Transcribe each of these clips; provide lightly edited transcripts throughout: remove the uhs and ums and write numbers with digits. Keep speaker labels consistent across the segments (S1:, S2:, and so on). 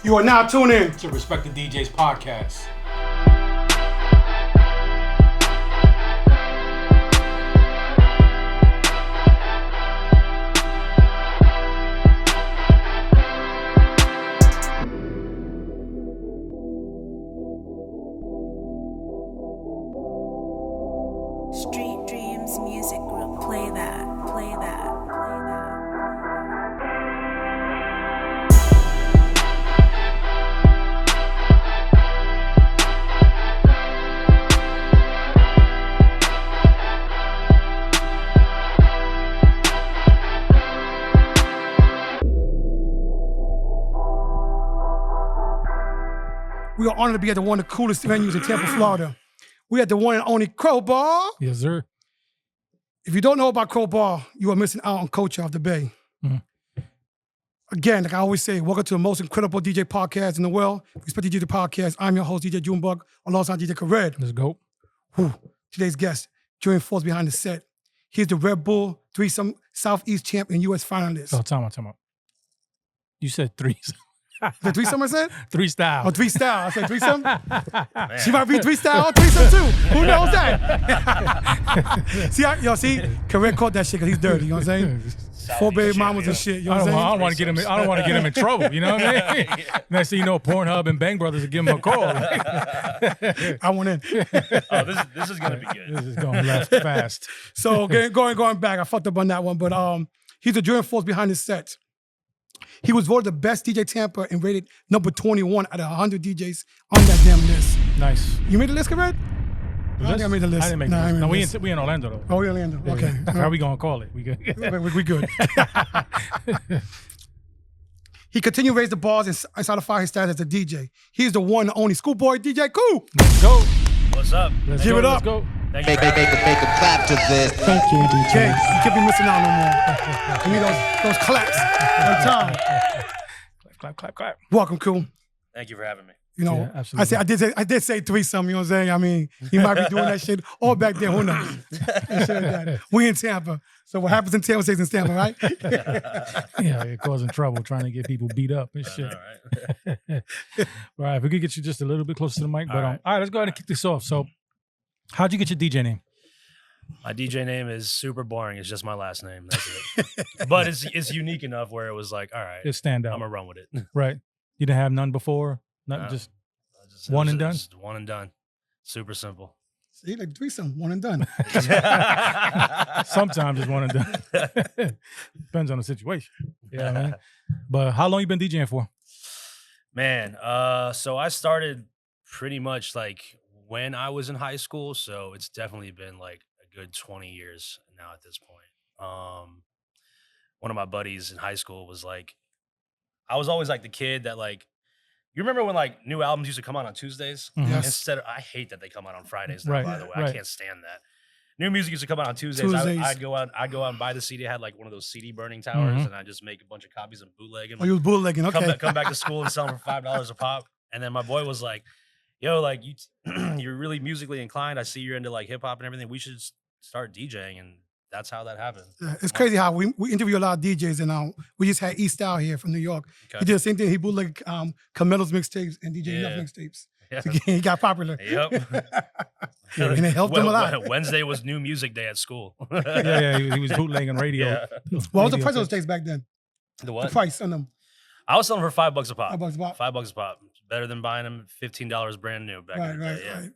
S1: You are now tuned in
S2: to Respect the DJ's podcast.
S3: Street Dreams Music Group, play that.
S1: We are honored to be at one of the coolest venues in Tampa, Florida. We at the one and only Crowbar.
S2: Yes, sir.
S1: If you don't know about Crowbar, you are missing out on culture of the Bay. Again, like I always say, welcome to the most incredible DJ podcast in the world. Respect DJ Podcast. I'm your host, DJ Junebug, alongside DJ Khaled.
S2: Let's go.
S1: Today's guest, joining force behind the set. He's the Red Bull threesome Southeast champ and U.S. finalist.
S2: Oh, time out. You said threesome.
S1: The threesome I said?
S2: Three style.
S1: Oh, three style. I said threesome? She might be three style or threesome too. Who knows that? see, Khaled caught that shit because he's dirty. You know what I'm saying? 4 baby mamas and shit. You know what I'm saying?
S2: I don't want to get him in trouble. You know what I mean? Next thing you know, Pornhub and Bang Brothers will give him a call.
S1: I want in.
S4: Oh, this is gonna be good.
S2: This is going left fast.
S1: So going back, I fucked up on that one, but he's the driving force behind his set. He was voted the best DJ Tampa and rated number 21 out of 100 DJs on that damn list.
S2: Nice.
S1: You made the list, Khaled? I think I made the list.
S2: I didn't make
S1: Nah,
S2: the list. No,
S1: made the list.
S2: we in Orlando though.
S1: Oh, Orlando. Okay.
S2: How we gonna call it? We good.
S1: We good. He continued to raise the bars and solidify his status as a DJ. He's the one and only Schoolboy DJ Cool.
S2: Let's go.
S4: What's up?
S2: Let's
S1: Give
S2: go.
S1: it up.
S2: Let's go.
S4: Thank you.
S5: Make a clap to this.
S6: Thank you, DJ.
S1: Okay, you can't be missing out no more. Give me those claps on time.
S2: Clap.
S1: Welcome, Cool.
S4: Thank you for having me.
S1: You know,
S2: Yeah, absolutely.
S1: I did say threesome, you know what I'm saying? I mean, he might be doing that shit all back there, who knows? And shit like that. We in Tampa. So what happens in Tampa stays in Tampa, right?
S2: Yeah, you're causing trouble trying to get people beat up and shit.
S4: All right.
S2: All right, if we could get you just a little bit closer to the mic. But
S4: All right.
S2: all right, let's go ahead and kick this off. So, how'd you get your DJ name?
S4: My DJ name is super boring. It's just my last name. That's it. But it's unique enough where it was like, all right,
S2: It stand
S4: I'm
S2: out,
S4: gonna run with it.
S2: right? You didn't have none before, not
S4: No.
S2: just
S4: Just-
S2: One and done?
S4: just one and done. Super simple.
S1: See, like threesome, one and done.
S2: sometimes it's one and done. Depends on the situation. Yeah, man. But how long you been DJing for?
S4: Man, so I started pretty much like when I was in high school, so it's definitely been like a good 20 years now at this point. One of my buddies in high school was like, I was always like the kid that like, you remember when like new albums used to come out on Tuesdays?
S2: Mhm.
S1: Yes.
S4: Instead of, I hate that they come out on Fridays now,
S2: Right,
S4: by the way.
S2: right.
S4: I can't stand that. New music used to come out on Tuesdays.
S1: Tuesdays.
S4: I'd go out and buy the CD. I had like one of those CD burning towers,
S2: Mhm.
S4: and I just make a bunch of copies and bootleg them.
S1: Oh, you was bootlegging, okay.
S4: Come back to school and sell them for $5 a pop. And then my boy was like, "Yo, like you, you're really musically inclined. I see you're into like hip hop and everything. We should start DJing." And that's how that happened.
S1: Yeah, it's crazy how we interview a lot of DJs and we just had East Style here from New York.
S4: Okay.
S1: He did the same thing. He bootlegged Camelo's mixtapes and DJ
S4: Yeah.
S1: Enough mixtapes.
S4: Yeah.
S1: So he got popular.
S4: Yep.
S1: And it helped him a lot.
S4: Wednesday was new music day at school.
S2: Yeah, he was bootlegging radio.
S4: Yeah.
S1: What was the
S2: Radio
S1: price of those
S2: tapes.
S1: tapes back then?
S4: The
S1: The
S4: what?
S1: price on them.
S4: I was selling for $5 a pop.
S1: $5 a pop.
S4: $5 a pop. Better than buying them $15 brand new back in the day. Yeah.
S1: Right.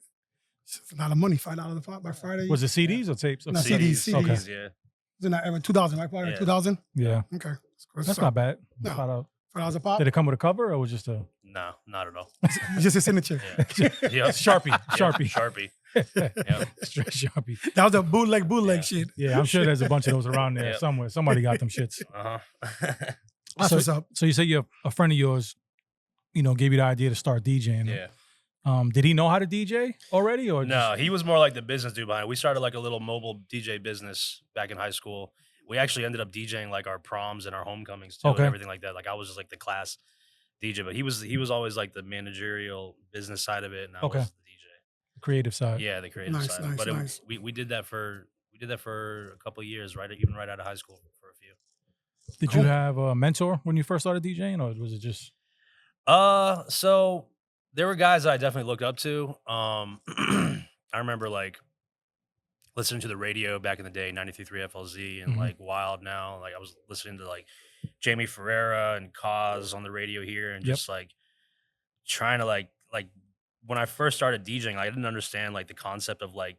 S1: It's a lot of money, $5 a pop by Friday.
S2: Was it CDs or tapes?
S1: No,
S2: Okay.
S1: CDs.
S2: Okay.
S4: CDs, yeah.
S1: It was in that era, 2000, right? Probably
S4: Yeah.
S1: 2000?
S2: Yeah,
S1: Okay.
S2: that's not bad.
S1: No. $5 a pop?
S2: Did it come with a cover or was it just a
S4: No, not at all.
S1: Just a signature.
S4: Yeah. Yep.
S2: Sharpie?
S4: Yeah,
S2: Sharpie.
S4: Sharpie. Yep.
S2: Straight Sharpie.
S1: That was a bootleg
S4: Yeah.
S1: shit.
S2: Yeah, I'm sure there's a bunch of those around there
S4: Yep.
S2: somewhere. Somebody got them shits.
S4: Uh-huh.
S1: That's
S2: So-
S1: what's up.
S2: So you say a friend of yours, gave you the idea to start DJing.
S4: Yeah.
S2: Did he know how to DJ already, or
S4: No, he was more like the business dude behind it. We started like a little mobile DJ business back in high school. We actually ended up DJing like our proms and our homecomings too,
S2: Okay.
S4: and everything like that. Like I was just like the class DJ, but he was always like the managerial business side of it, and I
S2: Okay.
S4: was the DJ.
S2: creative side?
S4: Yeah, the creative
S1: Nice,
S4: side.
S1: nice,
S4: But
S1: nice.
S4: we did that for a couple of years, right? Even right out of high school for a few.
S2: Did you have a mentor when you first started DJing, or was it just?
S4: So there were guys that I definitely looked up to. I remember like listening to the radio back in the day, 93.3 FLZ and
S2: Mhm.
S4: like Wild Now. Like I was listening to like Jamie Ferreira and Cause on the radio here and
S2: Yep.
S4: just like trying to like when I first started DJing, I didn't understand like the concept of like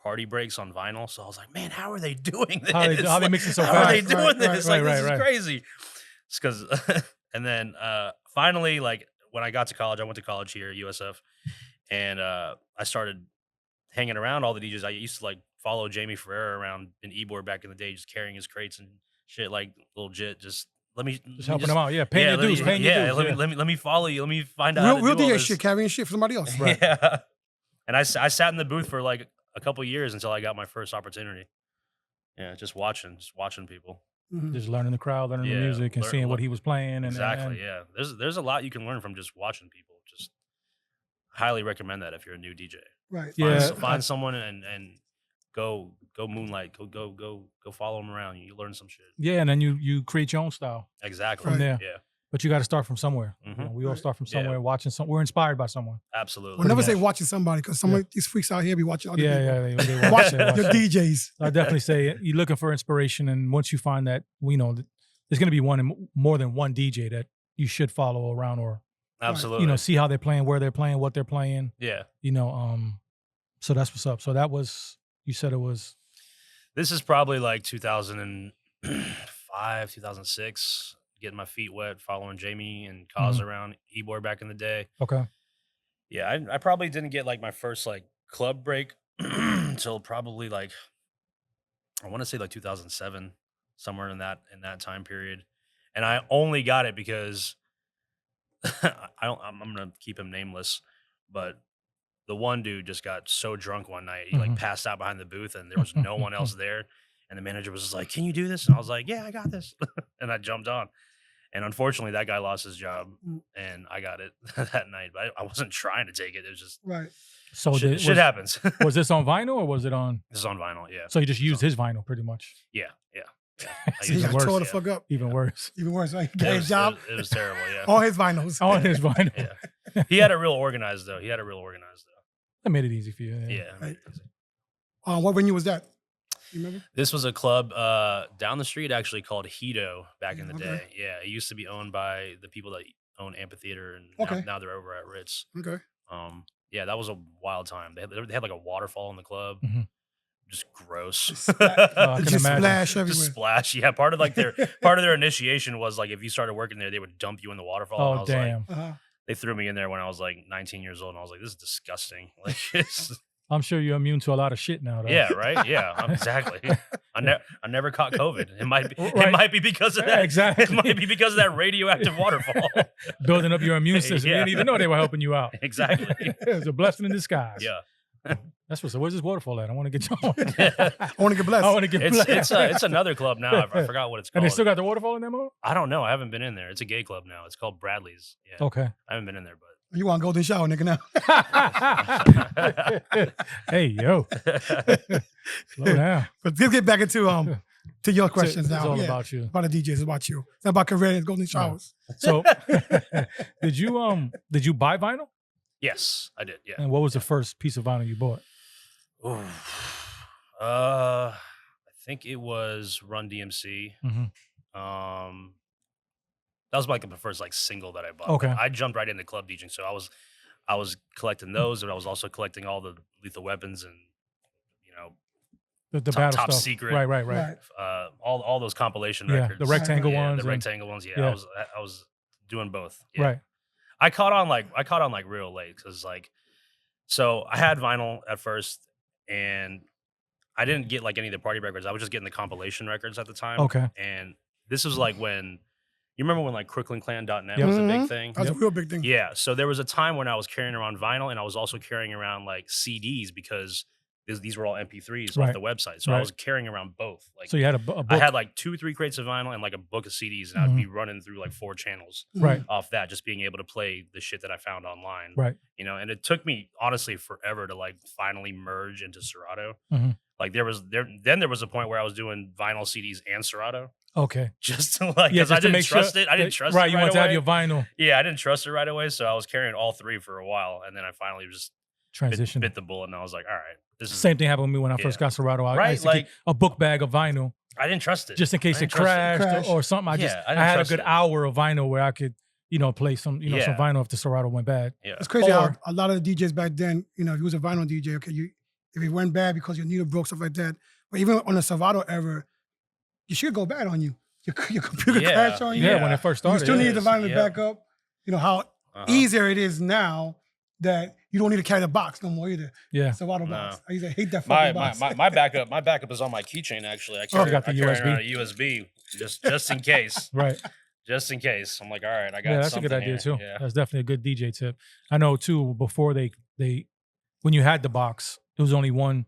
S4: party breaks on vinyl. So I was like, man, how are they doing this?
S2: How they
S4: Like,
S2: mixing so
S4: how are they
S2: fast?
S4: doing
S1: Right,
S4: this?
S2: right,
S4: Like
S2: right,
S4: this is
S2: right.
S4: crazy. It's because and then finally, like when I got to college, I went to college here at USF, and I started hanging around all the DJs. I used to like follow Jamie Ferreira around in Ebor back in the day, just carrying his crates and shit, like little jit. Just
S2: Just helping them out. Yeah, paying your
S4: let me-
S2: dues. Paying your
S4: yeah,
S2: dues.
S4: let me follow you. Let me find out how
S1: Real
S4: to do all
S1: DJ
S4: this.
S1: shit, carrying shit for somebody else.
S2: Right.
S4: Yeah. And I sat in the booth for like a couple years until I got my first opportunity. Yeah, just watching people.
S1: Mhm.
S2: Just learning the crowd, learning the
S4: Yeah,
S2: music, and seeing what he was playing.
S4: Exactly. Yeah. There's a lot you can learn from just watching people. Just highly recommend that if you're a new DJ.
S1: Right.
S2: Yeah.
S4: Find someone and go moonlight. Go follow them around. You learn some shit.
S2: Yeah, and then you create your own style.
S4: Exactly.
S2: From there.
S4: Yeah.
S2: But you got to start from somewhere. You know,
S4: Mhm.
S2: we all
S1: Right.
S2: start from
S4: Yeah.
S2: somewhere, watching we're inspired by someone.
S4: Absolutely.
S1: We'll never say
S2: much.
S1: watching somebody because some of these freaks out here be watching other
S2: Yeah,
S1: people.
S2: yeah. They
S1: Watch
S2: it, watch
S1: your
S2: it.
S1: DJs.
S2: I definitely say you're looking for inspiration, and once you find that, there's going to be more than one DJ that you should follow around, or
S4: Absolutely.
S2: see how they're playing, where they're playing, what they're playing.
S4: Yeah.
S2: So that's what's up. So that was, you said it was.
S4: This is probably like 2005, 2006. Getting my feet wet, following Jamie and Cause around Ebor back in the day.
S2: Okay.
S4: Yeah, I probably didn't get like my first like club break until probably like I want to say like 2007, somewhere in that time period. And I only got it because I'm gonna keep him nameless, but the one dude just got so drunk one night he like passed out behind the booth and there was no one else there. And the manager was just like, "Can you do this?" And I was like, "Yeah, I got this." And I jumped on. And unfortunately, that guy lost his job, and I got it that night. But I wasn't trying to take it. It was just
S1: Right.
S2: So
S4: shit happens.
S2: Was this on vinyl or was it on?
S4: This is on vinyl, yeah.
S2: So you just used his vinyl pretty much.
S4: Yeah. I
S1: So he
S4: used
S1: got
S4: it.
S2: worse.
S1: tore the
S4: Yeah.
S1: fuck up.
S2: Even worse.
S1: Even worse. Right? He
S4: It
S1: got his
S4: was,
S1: job
S4: it was terrible, yeah.
S1: on his vinyls.
S2: On his vinyl.
S4: Yeah. He had it real organized, though.
S2: That made it easy for you.
S4: Yeah.
S1: Right. What venue was that? You remember?
S4: This was a club down the street, actually, called Hito back in the
S1: Okay.
S4: day. Yeah, it used to be owned by the people that own Amphitheater, and
S1: Okay.
S4: now they're over at Ritz.
S1: Okay.
S4: Yeah, that was a wild time. They had like a waterfall in the club.
S2: Mhm.
S4: Just gross.
S2: I can
S1: Just
S2: imagine.
S1: splash
S4: Just
S1: everywhere.
S4: splash. Yeah, part of their initiation was like if you started working there, they would dump you in the waterfall. And I
S2: Oh
S4: was
S2: damn!
S4: like,
S1: Uh-huh.
S4: they threw me in there when I was like 19 years old, and I was like, this is disgusting. Like,
S2: I'm sure you're immune to a lot of shit now. Though.
S4: yeah, right. Yeah, exactly. I never caught COVID. It might be.
S2: Right.
S4: It might be because of
S2: Yeah,
S4: that.
S2: exactly.
S4: It might be because of that radioactive waterfall.
S2: Building up your immune system. You
S4: Yeah.
S2: didn't even know they were helping you out.
S4: Exactly.
S2: It was a blessing in disguise.
S4: Yeah.
S2: That's what's. Where's this waterfall at? I want to get you on.
S1: I want to get blessed.
S2: I want to get blessed.
S4: It's another club now. I forgot what it's called.
S2: And they still got the waterfall in there, mode?
S4: I don't know. I haven't been in there. It's a gay club now. It's called Bradley's. Yeah.
S2: Okay.
S4: I haven't been in there, but
S1: You want golden shower, nigga, now.
S2: Hey, yo. Slow down.
S1: But let's get back into to your questions
S2: It's
S1: now.
S2: all
S1: Yeah.
S2: about you.
S1: About the DJs, it's about you. It's not about career, it's golden showers.
S2: So did you buy vinyl?
S4: yes, I did. Yeah.
S2: And what was the first piece of vinyl you bought?
S4: Ooh. I think it was Run DMC.
S2: Mhm.
S4: That was like the first like single that I bought.
S2: Okay.
S4: I jumped right into club DJing, so I was collecting those, and I was also collecting all the Lethal Weapons and
S2: The
S4: Top-
S2: battle
S4: Top
S2: stuff.
S4: Secret.
S2: Right.
S1: Right.
S4: all those compilation
S2: Yeah,
S4: records.
S2: the rectangle
S4: Yeah,
S2: ones.
S4: the
S2: and-
S4: rectangle ones. Yeah,
S2: yeah.
S4: I was doing both. Yeah.
S2: Right.
S4: I caught on like real late because like, so I had vinyl at first, and I didn't get like any of the party records. I was just getting the compilation records at the time.
S2: Okay.
S4: And this was like when you remember when like CrooklynClan.net
S2: Yep.
S4: was a big
S1: Mhm.
S4: thing.
S1: That was a real big thing.
S4: Yeah. So there was a time when I was carrying around vinyl, and I was also carrying around like CDs because these were all MP3s
S2: Right.
S4: off the website. So I
S2: Right.
S4: was carrying around both. Like
S2: So you had a book.
S4: I had like 2-3 crates of vinyl and like a book of CDs, and I'd be running through like 4 channels
S2: Right.
S4: off that, just being able to play the shit that I found online.
S2: Right.
S4: And it took me honestly forever to like finally merge into Serato.
S2: Mhm.
S4: Like there was a point where I was doing vinyl CDs and Serato.
S2: Okay.
S4: just to like,
S2: Yeah,
S4: because I
S2: just to
S4: didn't
S2: make
S4: trust
S2: sure.
S4: it. I didn't trust it
S2: Right, you
S4: right
S2: want to have
S4: away.
S2: your vinyl
S4: Yeah, I didn't trust it right away, so I was carrying all three for a while, and then I finally just
S2: transition.
S4: bit the bullet, and I was like, all right, this is
S2: Same thing happened with me when I first
S4: Yeah.
S2: got Serato. I
S4: Right,
S2: used to keep
S4: like-
S2: a book bag of vinyl
S4: I didn't trust it
S2: just in case
S4: I
S2: it
S4: didn't trust
S2: crashed
S1: Crash.
S2: or something. I
S4: Yeah, I
S2: I
S4: didn't
S2: had a
S4: trust
S2: good
S4: it.
S2: hour of vinyl where I could, play some, some
S4: Yeah.
S2: vinyl if the Serato went bad.
S4: Yeah,
S1: It's crazy how
S2: Or-
S1: a lot of the DJs back then, if you was a vinyl DJ, okay, if it went bad because your needle broke, stuff like that. But even on the Serato era, you should go bad on you. Your computer
S4: Yeah,
S1: crashed on you.
S2: Yeah,
S4: Yeah.
S2: when it first
S1: You
S2: started.
S1: still
S2: yeah.
S1: need the vinyl to
S4: Yep.
S1: back up. You know how easier it is now that you don't need to carry the box no more either.
S2: Yeah.
S1: Serato
S4: No.
S1: box. I used to hate that
S4: my,
S1: fucking box.
S4: my backup is on my keychain. Actually, I
S2: you
S4: carry,
S2: got the
S4: I carry
S2: USB?
S4: around a USB just in case.
S2: Right.
S4: Just in case. I'm like, all right, I got
S2: Yeah, that's a
S4: something
S2: good idea
S4: here.
S2: too.
S4: Yeah.
S2: That's definitely a good DJ tip. I know too. Before they when you had the box, it was only one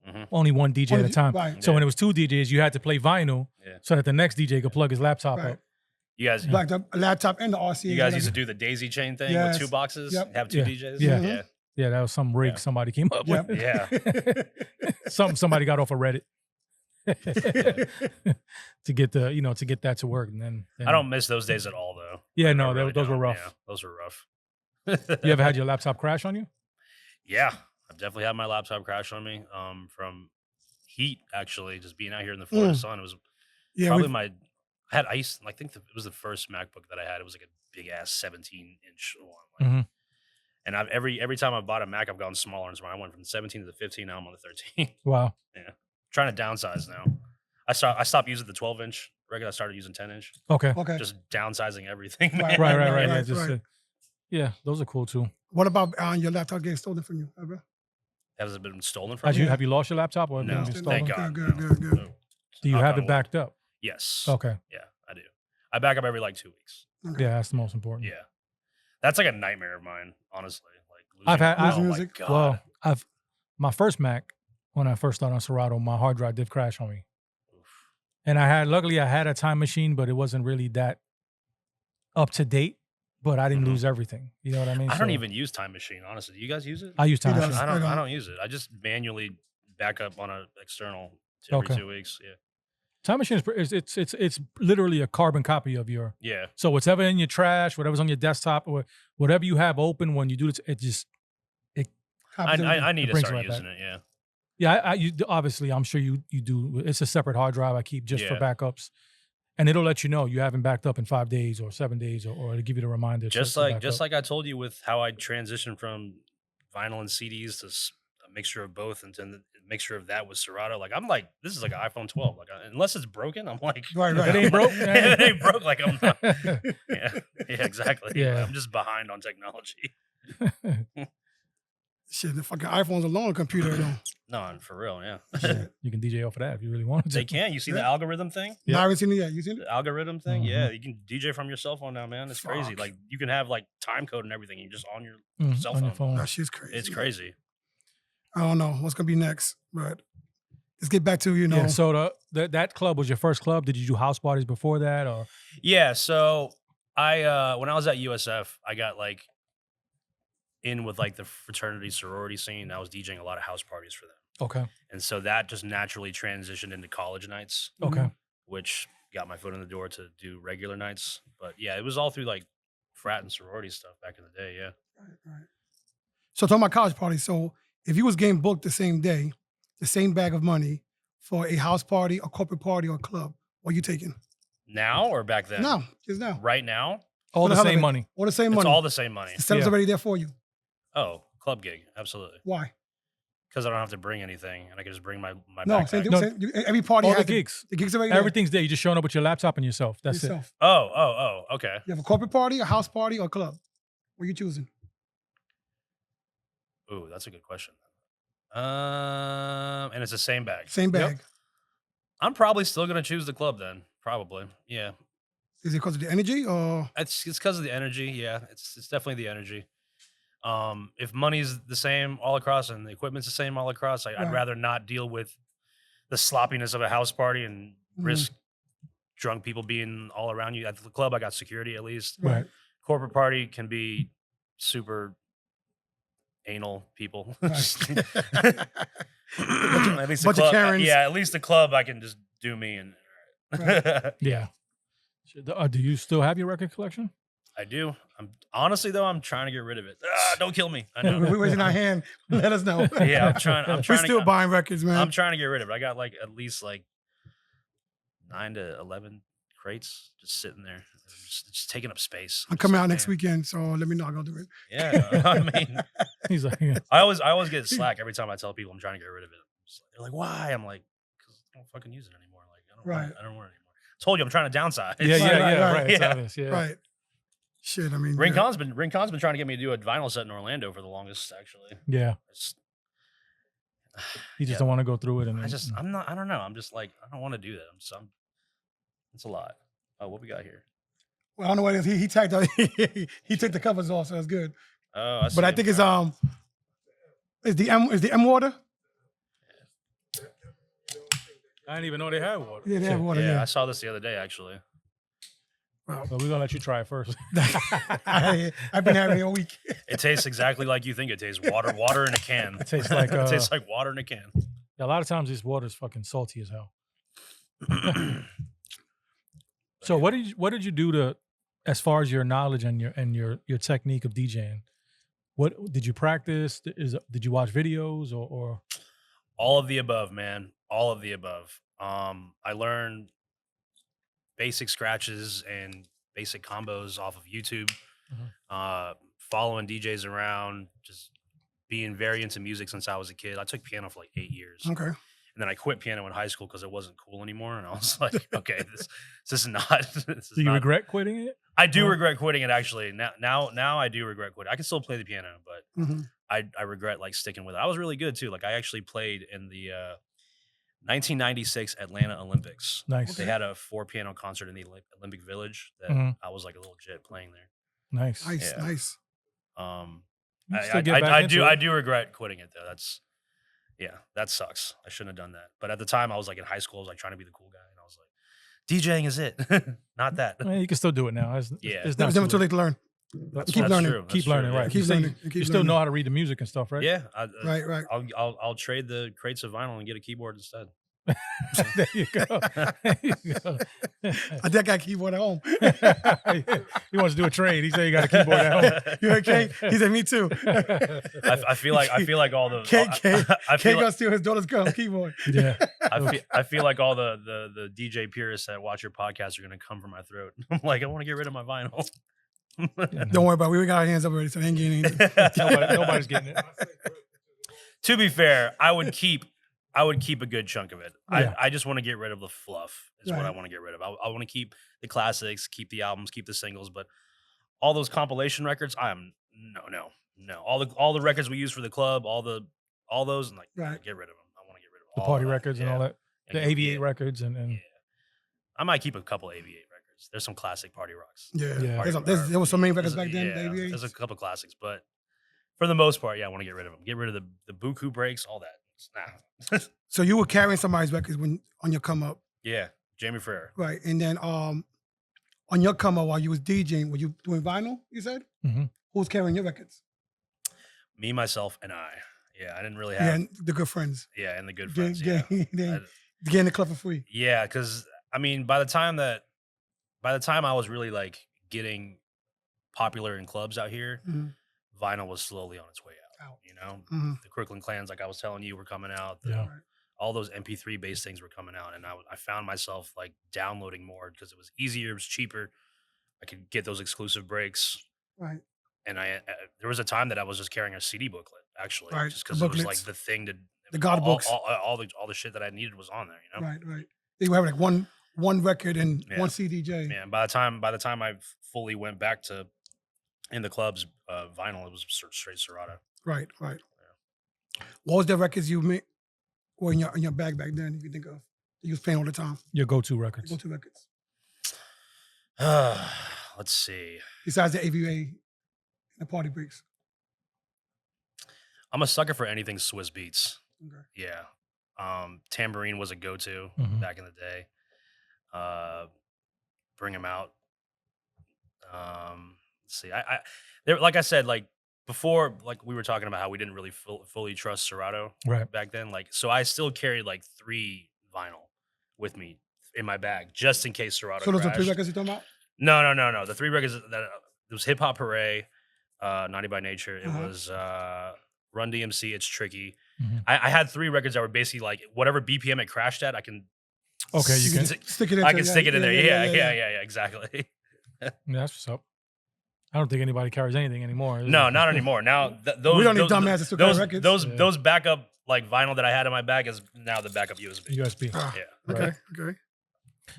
S4: Mhm.
S2: DJ at a time.
S1: Right.
S2: So
S4: Yeah.
S2: when it was two DJs, you had to play vinyl
S4: Yeah.
S2: so that the next DJ could plug his laptop
S1: Right.
S2: up.
S4: You guys,
S1: Backed up a laptop and the RCA.
S4: you guys used to do the daisy chain thing
S1: Yes.
S4: with two boxes,
S1: Yep.
S4: have two
S2: Yeah.
S4: DJs.
S2: Yeah.
S4: yeah.
S2: Yeah, that was some rig
S4: Yeah.
S2: somebody came up
S1: Yep.
S2: with.
S4: Yeah.
S2: Somebody got off of Reddit to get to get that to work. And then
S4: I don't miss those days at all, though.
S2: Yeah,
S4: I
S2: no,
S4: really
S2: those were
S4: don't.
S2: rough.
S4: Yeah, those were rough.
S2: You ever had your laptop crash on you?
S4: Yeah, I've definitely had my laptop crash on me from heat. Actually, just being out here in the Florida sun, it was
S1: Yeah,
S4: probably
S1: we-
S4: my. I had ice. I think it was the first MacBook that I had. It was like a big ass 17-inch one. Like,
S2: Mhm.
S4: And every time I bought a Mac, I've gone smaller and smaller. I went from the 17 to the 15. Now I'm on the 13.
S2: Wow.
S4: Trying to downsize now. I stopped using the 12-inch regular. I started using 10-inch.
S2: Okay.
S1: okay.
S4: Just downsizing everything.
S1: Right,
S4: man.
S2: Right.
S1: right,
S2: Yeah, just
S1: right.
S2: yeah, those are cool too.
S1: What about your laptop getting stolen from you, ever?
S4: Has it been stolen from
S2: Have
S4: me?
S2: you have you lost your laptop or
S4: No,
S2: have it been
S4: thank
S2: stolen?
S4: God.
S1: Good,
S4: no.
S1: good, good.
S4: No.
S2: Do you
S4: Knock
S2: have
S4: on
S2: it
S4: wood.
S2: backed up?
S4: Yes.
S2: Okay.
S4: Yeah, I do. I back up every like 2 weeks.
S1: Okay.
S2: Yeah, that's the most important.
S4: Yeah. That's like a nightmare of mine, honestly. Like
S2: I've had-
S4: oh
S1: Losing
S4: my
S1: music?
S4: God.
S2: Well, my first Mac, when I first started on Serato, my hard drive did crash on me. And luckily I had a time machine, but it wasn't really that up to date. But I didn't
S4: Mhm.
S2: lose everything. You know what I mean?
S4: I don't
S2: So
S4: even use Time Machine, honestly. Do you guys use it?
S2: I use time
S1: does.
S2: machine.
S4: I don't.
S1: I
S4: I
S1: don't.
S4: don't use it. I just manually back up on an external every
S2: Okay.
S4: 2 weeks. Yeah.
S2: Time machine it's literally a carbon copy of your.
S4: Yeah.
S2: So whatever in your trash, whatever's on your desktop, or whatever you have open when you do it, it just
S4: I need to
S2: brings it
S4: start
S2: right
S4: using
S2: back.
S4: it. Yeah.
S2: you obviously I'm sure you do. It's a separate hard drive I keep just for
S4: Yeah.
S2: backups, and it'll let you know you haven't backed up in 5 days or 7 days, or to give you the reminder.
S4: Just
S2: to back
S4: like
S2: up.
S4: I told you with how I transitioned from vinyl and CDs to a mixture of both, and then the mixture of that with Serato. Like I'm like, this is like an iPhone 12. Like unless it's broken, I'm like,
S1: Right, right.
S2: If it ain't broke,
S4: if it ain't broke. Like I'm not. Yeah, exactly.
S2: Yeah.
S4: I'm just behind on technology.
S1: Shit, the fucking iPhone's a loan computer though.
S4: No, for real. Yeah,
S2: You can DJ off of that if you really want to.
S4: they can. You see the
S1: Yeah.
S4: algorithm thing?
S1: No, I haven't seen it yet. You seen it?
S4: The algorithm thing?
S2: Mhm.
S4: Yeah, you can DJ from your cell phone now, man. It's crazy.
S1: Fuck.
S4: Like you can have like time code and everything. You're just on your cell
S2: on your
S4: phone.
S2: phone.
S1: That shit's crazy.
S4: It's crazy.
S1: I don't know what's gonna be next, but let's get back to
S2: Yeah. So that club was your first club. Did you do house parties before that, or
S4: Yeah, so I when I was at USF, I got like in with like the fraternity sorority scene. I was DJing a lot of house parties for them.
S2: okay,
S4: And so that just naturally transitioned into college nights,
S2: okay,
S4: which got my foot in the door to do regular nights. But yeah, it was all through like frat and sorority stuff back in the day, yeah.
S1: Right. So talking about college parties. So if you was getting booked the same day, the same bag of money for a house party, a corporate party, or a club, what are you taking?
S4: Now or back then?
S1: No, just now.
S4: Right now,
S2: all
S1: For
S2: the
S1: hell of
S2: same
S1: it.
S2: money.
S1: All the same
S4: it's
S1: money.
S4: all the same money.
S1: The setup's
S2: Yeah.
S1: already there for you.
S4: Oh, club gig, absolutely.
S1: Why?
S4: Because I don't have to bring anything and I can just bring my
S1: No,
S4: backpack.
S1: same thing.
S2: No.
S1: Every party
S2: All
S1: has
S2: the gigs.
S1: The gigs already there.
S2: Everything's there. You're just showing up with your laptop and yourself. That's it.
S1: Yourself.
S4: Oh, okay.
S1: You have a corporate party, a house party, or a club. What are you choosing?
S4: Ooh, that's a good question. And it's the same bag.
S1: Same
S2: Yep.
S1: bag.
S4: I'm probably still gonna choose the club then. Probably, yeah.
S1: Is it because of the energy or?
S4: It's because of the energy. Yeah, it's definitely the energy. If money's the same all across and the equipment's the same all across, I'd
S1: Right.
S4: rather not deal with the sloppiness of a house party and
S1: Mhm.
S4: risk drunk people being all around you. At the club, I got security at least.
S2: Right.
S4: Corporate party can be super anal people.
S1: Right.
S4: At least the
S1: bunch of
S4: club,
S1: Karens.
S4: yeah. At least the club, I can just do me and
S2: Yeah. Do you still have your record collection?
S4: I do. Honestly though, I'm trying to get rid of it. Don't kill me. I know.
S1: We're raising our hand. Let us know.
S4: Yeah, I'm trying.
S1: We're still buying records, man.
S4: I'm trying to get rid of it. I got like at least like 9 to 11 crates just sitting there, just taking up space.
S1: I'm coming out next weekend, so let me know. I'll go do it.
S4: Yeah, I mean,
S2: He's like,
S4: I always get slack every time I tell people I'm trying to get rid of it. They're like, "Why?" I'm like, "Cause I don't fucking use it anymore. Like, I don't want it anymore. Told you I'm trying to downsize."
S2: Right. It's
S4: Yeah.
S2: obvious, yeah.
S1: Right. Shit, I mean,
S4: Ring Khan's been trying to get me to do a vinyl set in Orlando for the longest, actually.
S2: Yeah. You just don't want to go through it, and
S4: I don't know. I'm just like, I don't want to do that. It's a lot. Oh, what we got here?
S1: Well, I don't know what it is. He tagged out. He took the covers off, so that's good.
S4: Oh,
S1: But I think it's is the M water?
S2: I didn't even know they had water.
S1: Yeah, they have water.
S4: Yeah,
S1: Yeah.
S4: I saw this the other day actually.
S2: But we're gonna let you try it first.
S1: I've been having it all week.
S4: It tastes exactly like you think it tastes. Water in a can.
S2: It tastes like
S4: it tastes like water in a can.
S2: A lot of times this water is fucking salty as hell. So what did you do to, as far as your knowledge and your technique of DJing? What did you practice? Did you watch videos or?
S4: All of the above, man. All of the above. I learned basic scratches and basic combos off of YouTube. Following DJs around, just being very into music since I was a kid. I took piano for like 8 years.
S1: Okay.
S4: And then I quit piano in high school because it wasn't cool anymore. And I was like, okay, this is not.
S2: Do you regret quitting it?
S4: I do regret quitting it actually. Now I do regret quitting. I can still play the piano, but I regret like sticking with it. I was really good too. Like I actually played in the 1996 Atlanta Olympics.
S2: Nice.
S4: They had a 4 piano concert in the Olympic Village that I was like a little jit playing there.
S2: Nice.
S1: Nice.
S4: Yeah.
S1: Nice.
S4: I do regret quitting it though. That sucks. I shouldn't have done that. But at the time I was like in high school, I was like trying to be the cool guy. And I was like, DJing is it. Not that.
S2: Well, you can still do it now. It's
S1: It's never too late to learn. Keep learning.
S4: True.
S2: Keep
S4: That's
S2: learning,
S4: true,
S2: right?
S1: Keep learning.
S2: You still know how to read the music and stuff, right?
S4: Yeah.
S1: Right.
S4: I'll trade the crates of vinyl and get a keyboard instead.
S2: There you go. There you go.
S1: I think I got a keyboard at home.
S2: He wants to do a trade. He said you got a keyboard at home.
S1: You okay? He said, me too.
S4: I feel like all the
S1: K gonna steal his daughter's girl keyboard.
S2: Yeah.
S4: I feel like all the DJ purists that watch your podcast are gonna come from my throat. I'm like, I want to get rid of my vinyl.
S1: Don't worry about it. We got our hands up already, so they ain't getting anything.
S2: Nobody's getting it.
S4: To be fair, I would keep a good chunk of it.
S2: Yeah.
S4: I just want to get rid of the fluff is what I
S1: Right.
S4: want to get rid of. I want to keep the classics, keep the albums, keep the singles, but all those compilation records, no. All the records we use for the club, all those, and like
S1: Right.
S4: get rid of them. I want to get rid of
S2: The
S4: all
S2: party
S4: that.
S2: records and all that.
S4: And
S2: The
S4: get-
S2: AV8
S4: yeah.
S2: records and
S4: Yeah. I might keep a couple AV8 records. There's some classic party rocks.
S1: Yeah.
S2: Yeah.
S1: There was so many records
S4: There's-
S1: back then.
S4: yeah,
S1: the AV8s.
S4: there's a couple classics, but for the most part, I want to get rid of them. Get rid of the buku breaks, all that. Nah.
S1: So you were carrying somebody's records on your come up,
S4: Yeah, Jamie Ferrer.
S1: right? And then on your come up while you was DJing, were you doing vinyl? You said
S2: Mhm.
S1: who was carrying your records?
S4: Me, myself, and I. Yeah, I didn't really
S1: Yeah,
S4: have.
S1: and the good friends.
S4: And the good
S1: Getting,
S4: friends. Yeah,
S1: getting the club for free.
S4: yeah. Because I mean, by the time I was really like getting popular in clubs out here,
S1: Mhm.
S4: vinyl was slowly on its way out. You know,
S1: Mhm.
S4: the Crooklyn Clans, like I was telling you, were coming out.
S2: Yeah.
S4: All those MP3 based things were coming out, and I found myself like downloading more because it was easier, it was cheaper. I could get those exclusive breaks,
S1: Right.
S4: and there was a time that I was just carrying a CD booklet actually,
S1: Right,
S4: just
S1: the
S4: because it was like
S1: booklets.
S4: the thing to
S1: The God
S4: all,
S1: books.
S4: all the shit that I needed was on there. You know,
S1: Right. They would have like one record and
S4: Yeah.
S1: one CDJ.
S4: yeah. And by the time I fully went back to in the clubs, vinyl, it was straight Serato.
S1: Right. What was the records you made or in your bag back then? If you think of, you was playing all the time.
S2: Your go-to records.
S1: Go to records
S4: Let's see.
S1: besides the AVA and the party breaks.
S4: I'm a sucker for anything Swiss beats.
S1: Okay.
S4: Yeah. Tambourine was a go-to
S2: Mhm.
S4: back in the day. Bring them out. Let's see. There, like I said, like before, like we were talking about how we didn't really fully trust Serato
S2: Right.
S4: back then. Like, so I still carried like 3 vinyl with me in my bag just in case Serato
S1: So those are
S4: crashed.
S1: 3 records you're talking about?
S4: No. The 3 records that it was Hip Hop Hooray, Naughty by Nature. It
S1: Uh-huh.
S4: was Run DMC. It's Tricky.
S2: Mhm.
S4: I had 3 records that were basically like whatever BPM it crashed at, I can.
S2: Okay, you can.
S1: Stick it in.
S4: I can stick it in there. Yeah, exactly.
S2: Yeah, that's what's up. I don't think anybody carries anything anymore.
S4: No, not anymore. Now those
S1: We don't need
S4: those,
S1: dumbasses to carry
S4: those
S1: records.
S4: those backup like vinyl that I had in my bag is now the backup USB.
S2: USB.
S1: Ah,
S4: Yeah.
S1: okay,
S2: Right.
S1: okay.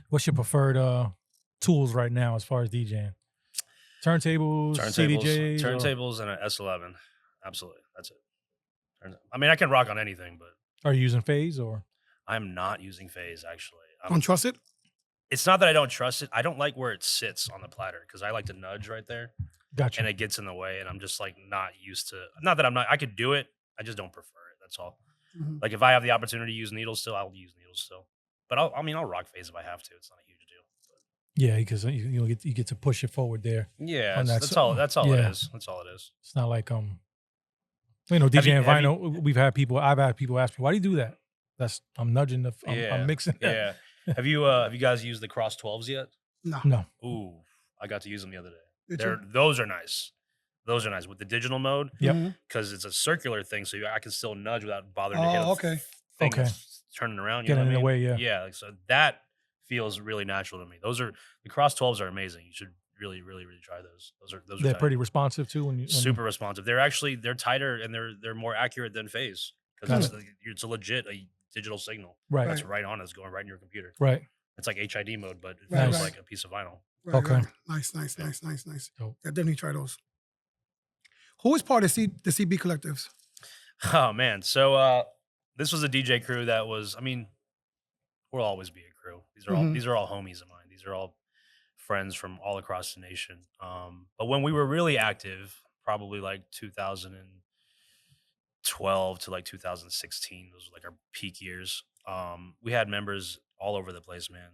S2: What's your preferred tools right now as far as DJing? Turntables, CDJs, or-
S4: turntables, and an S11. Absolutely, that's it. I mean, I can rock on anything, but
S2: Are you using phase or?
S4: I'm not using phase actually.
S1: Don't trust it?
S4: It's not that I don't trust it. I don't like where it sits on the platter because I like to nudge right there,
S2: Gotcha.
S4: and it gets in the way, and I'm just like not used to. Not that I'm not. I could do it. I just don't prefer it. That's all.
S1: Mhm.
S4: Like if I have the opportunity to use needles still, I'll use needles still. But I'll rock phase if I have to. It's not a huge deal.
S2: Yeah, because you get to push it forward there.
S4: Yeah,
S2: On
S4: that's
S2: that
S4: all. That's all
S2: yeah.
S4: it is. That's all it is.
S2: It's not like
S4: Have
S2: DJing
S4: you- have
S2: vinyl. I've had people ask me, why do you do that? I'm nudging I'm mixing.
S4: Yeah. Have you guys used the Cross 12s yet?
S1: No.
S2: No.
S4: Ooh, I got to use them the other day.
S1: Did you?
S4: Those are nice. Those are nice with the digital mode
S2: Yep.
S1: Mhm.
S4: because it's a circular thing, so I can still nudge without bothering to hit.
S1: Oh, okay.
S4: Thing
S2: Okay.
S4: that's turning around. You
S2: Getting
S4: know
S2: in
S4: what
S2: the
S4: I mean?
S2: way, yeah.
S4: Yeah. Like, so that feels really natural to me. The Cross 12s are amazing. You should really, really, really try those. Those are
S2: They're
S4: tight.
S2: pretty responsive too. When you
S4: Super responsive. They're tighter and they're more accurate than phase because it's a legit digital signal.
S2: right,
S4: That's right on. It's going right in your computer.
S2: right.
S4: It's like HID mode, but it
S1: Right,
S4: feels
S1: right.
S4: like a piece of vinyl.
S1: Right,
S2: Okay.
S1: right. Nice.
S2: Dope.
S1: Yeah, definitely try those. Who is part of the CB collectives?
S4: Oh man. So this was a DJ crew that was, I mean, we'll always be a crew. These are all homies of mine. These are all friends from all across the nation. But when we were really active, probably like 2012 to like 2016, those were like our peak years. We had members all over the place, man.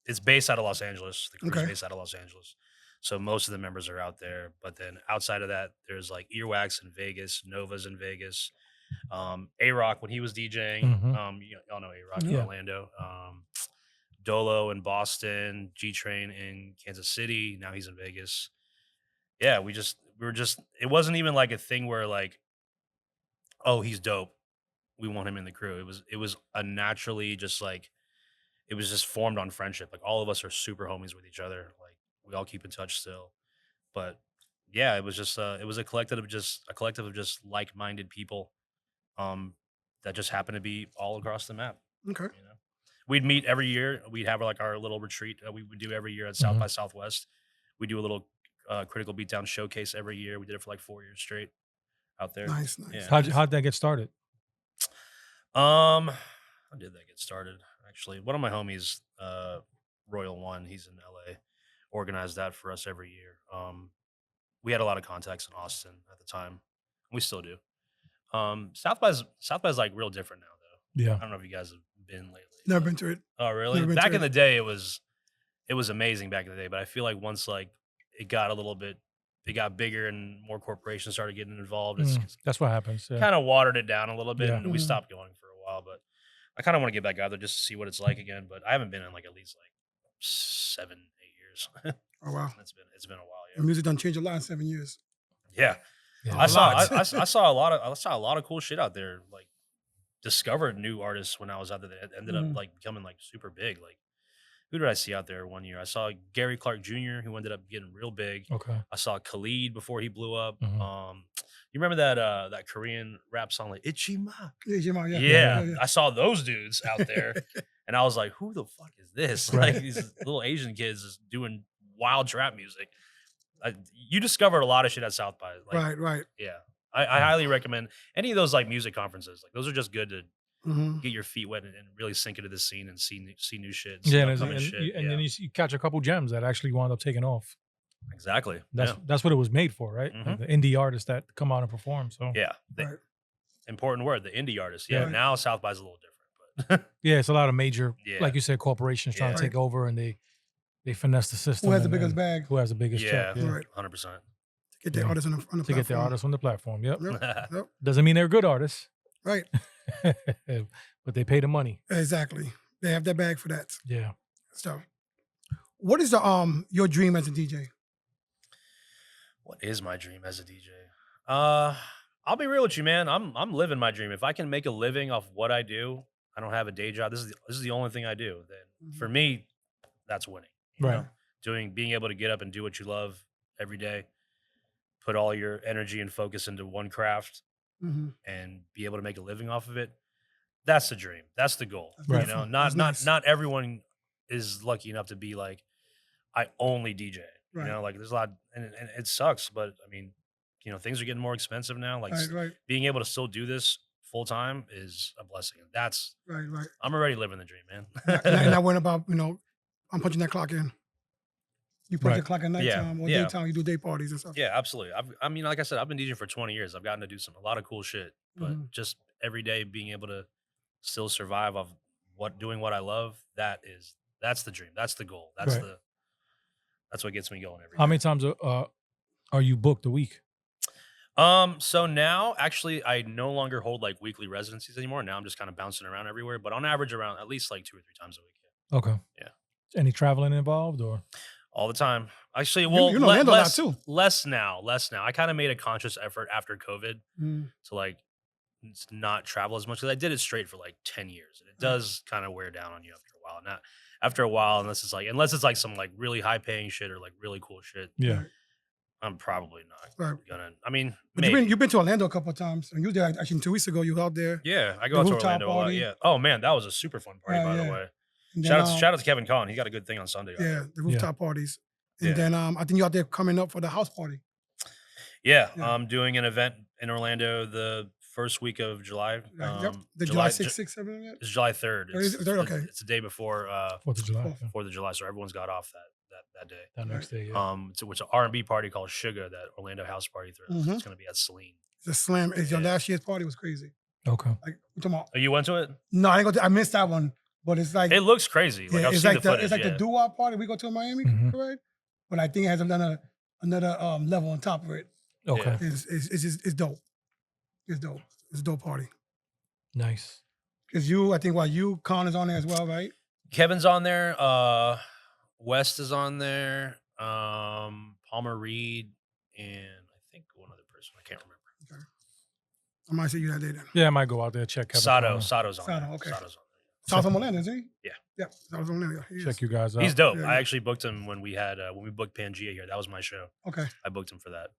S4: It's based out of Los Angeles. The crew's
S1: Okay.
S4: based out of Los Angeles. So most of the members are out there. But then outside of that, there's like Earwax in Vegas, Nova's in Vegas, A-Rock when he was DJing.
S2: Mhm.
S4: Y'all know A-Rock in
S2: Yeah.
S4: Orlando. Dolo in Boston, G-Train in Kansas City. Now he's in Vegas. Yeah, we were just. It wasn't even like a thing where like, oh, he's dope, we want him in the crew. It was a naturally just like, it was just formed on friendship. Like all of us are super homies with each other. Like we all keep in touch still. But yeah, it was just it was a collective of just like-minded people that just happened to be all across the map.
S1: Okay.
S4: You know, we'd meet every year. We'd have like our little retreat we would do every year at South by Southwest. We do a little Critical Beatdown showcase every year. We did it for like 4 years straight out there.
S1: Nice.
S4: Yeah.
S2: How'd that get started?
S4: How did that get started? Actually, one of my homies, Royal One, he's in LA, organized that for us every year. We had a lot of contacts in Austin at the time. We still do. South by's like real different now, though.
S2: Yeah.
S4: I don't know if you guys have been lately.
S1: Never been to it.
S4: Oh, really?
S1: Never been
S4: Back
S1: to
S4: in
S1: it.
S4: the day, it was amazing back in the day. But I feel like once like it got bigger and more corporations started getting involved, it's
S2: That's what happens. Yeah.
S4: kind of watered it down a little bit,
S2: Yeah.
S4: and we
S1: Mhm.
S4: stopped going for a while. But I kind of want to get back out there just to see what it's like again. But I haven't been in like at least like 7-8 years.
S1: Oh wow.
S4: It's been a while.
S1: The music done changed a lot in 7 years.
S4: Yeah.
S2: Yeah.
S4: I saw
S1: lot.
S4: I saw a lot of cool shit out there. Like discovered new artists when I was out there that ended up like becoming like super big. Like who did I see out there one year? I saw Gary Clark Jr. who ended up getting real big.
S2: Okay.
S4: I saw Khalid before he blew up.
S2: Mhm.
S4: You remember that Korean rap song like Ichima?
S1: Yeah, Jamal, yeah.
S4: Yeah, I saw those dudes out there, and I was like, "Who the fuck is this?"
S2: Right.
S4: Like these little Asian kids just doing wild trap music. You discovered a lot of shit at South by. Like,
S1: Right.
S4: Yeah, I highly recommend any of those like music conferences. Like those are just good to
S1: Mm-hmm.
S4: get your feet wet and really sink into the scene and see new shit.
S2: Yeah,
S4: upcoming shit.
S2: and then you catch a couple gems that actually wound up taking off.
S4: Exactly.
S2: That's what it was made for, right?
S4: Mhm.
S2: The indie artists that come out and perform. So
S4: Yeah.
S1: Right.
S4: Important word, the indie artist. Yeah.
S1: Right.
S4: Now South by's a little different, but
S2: yeah, it's a lot of major,
S4: Yeah.
S2: like you said, corporations trying to
S1: Yeah.
S2: take over, and they finesse the system.
S1: Who has the
S2: and-
S1: biggest
S2: and
S1: bag?
S2: Who has the biggest
S4: Yeah.
S2: check? Yeah.
S1: Right.
S4: 100%.
S1: Get their
S2: Yeah.
S1: artists on the
S2: To get their
S1: platform.
S2: artists on the platform. Yep.
S1: Yep.
S2: Doesn't mean they're good artists,
S1: Right.
S2: but they pay the money.
S1: Exactly. They have their bag for that.
S2: Yeah.
S1: So, what is the your dream as a DJ?
S4: What is my dream as a DJ? I'll be real with you, man. I'm living my dream. If I can make a living off what I do, I don't have a day job. This is the only thing I do. Then for me, that's winning. You
S2: Right.
S4: know? Being able to get up and do what you love every day, put all your energy and focus into one craft, and be able to make a living off of it. That's the dream. That's the goal.
S2: Right.
S4: You know,
S1: That's nice.
S4: not everyone is lucky enough to be like, I only DJ.
S1: Right.
S4: You know, like there's a lot, and it sucks, but I mean, you know, things are getting more expensive now. Like
S1: Right.
S4: being able to still do this full time is a blessing. That's
S1: Right.
S4: I'm already living the dream, man.
S1: And I went about, I'm punching that clock in. You punch the clock at nighttime or daytime. You do day parties and stuff.
S4: Yeah, absolutely. I mean, like I said, I've been DJing for 20 years. I've gotten to do a lot of cool shit, but just every day being able to still survive of doing what I love, that's the dream. That's the goal. That's
S2: Right.
S4: that's what gets me going every day.
S2: How many times are you booked a week?
S4: So now actually I no longer hold like weekly residencies anymore. Now I'm just kind of bouncing around everywhere, but on average around at least like 2 or 3 times a week. Yeah.
S2: Okay.
S4: Yeah.
S2: Any traveling involved or?
S4: All the time. Actually, well,
S1: you know Orlando a lot too.
S4: Less now. I kind of made a conscious effort after COVID to like not travel as much because I did it straight for like 10 years. And it does kind of wear down on you after a while. Now, after a while, unless it's like some like really high paying shit or like really cool shit,
S2: Yeah.
S4: I'm probably not
S1: Right.
S4: gonna. I mean,
S1: But you've been to Orlando a couple of times, and you were there actually 2 weeks ago. You were out there.
S4: yeah, I
S1: the
S4: go out to
S1: rooftop
S4: Orlando a lot.
S1: party.
S4: Yeah. Oh man, that was a super fun party,
S1: Yeah,
S4: by
S1: yeah.
S4: the way.
S1: And then,
S4: Shout out to Kevin Conn. He got a good thing on Sunday.
S1: Yeah, the rooftop parties. And
S4: Yeah.
S1: then I think you're out there coming up for the house party.
S4: Yeah,
S1: Yeah.
S4: I'm doing an event in Orlando the first week of July.
S1: Yep. The July 6th, 6th, 7th yet?
S4: It's July 3rd.
S1: Oh, is it 3rd? Okay.
S4: It's the day before
S2: 4th of July.
S4: 4th of July, so everyone's got off that day.
S2: That next day. Yeah.
S4: It's an R&B party called Sugar that Orlando house party throws. It's gonna be at Celine.
S1: The slam. It's your
S4: Yeah.
S1: last year's party was crazy.
S2: Okay.
S1: Like we're talking about.
S4: Oh, you went to it?
S1: No, I didn't go. I missed that one, but it's like
S4: It looks crazy. Like I've
S1: it's
S4: seen
S1: like
S4: the footage.
S1: it's like
S4: yeah.
S1: the doo-wop party we go to in Miami,
S2: Mhm.
S1: correct? But I think it has another level on top of it.
S2: Okay.
S4: Yeah.
S1: It's dope. It's dope. It's a dope party.
S2: Nice.
S1: Because I think Con is on there as well, right?
S4: Kevin's on there. West is on there. Palmer Reed and I think one other person. I can't remember.
S1: I might see you that day then.
S2: Yeah, I might go out there check Kevin
S4: Sato.
S2: Conner.
S4: Sato's on
S1: Sato,
S4: there.
S1: okay.
S4: Sato's on
S1: South from Orlando, isn't he?
S4: Yeah.
S1: Yeah, South from Orlando. He is.
S2: Check you guys out.
S4: there. He's dope.
S1: Yeah,
S4: I
S1: yeah.
S4: actually booked him when we booked Pangea here. That was my show.
S1: Okay.
S4: I booked him for that.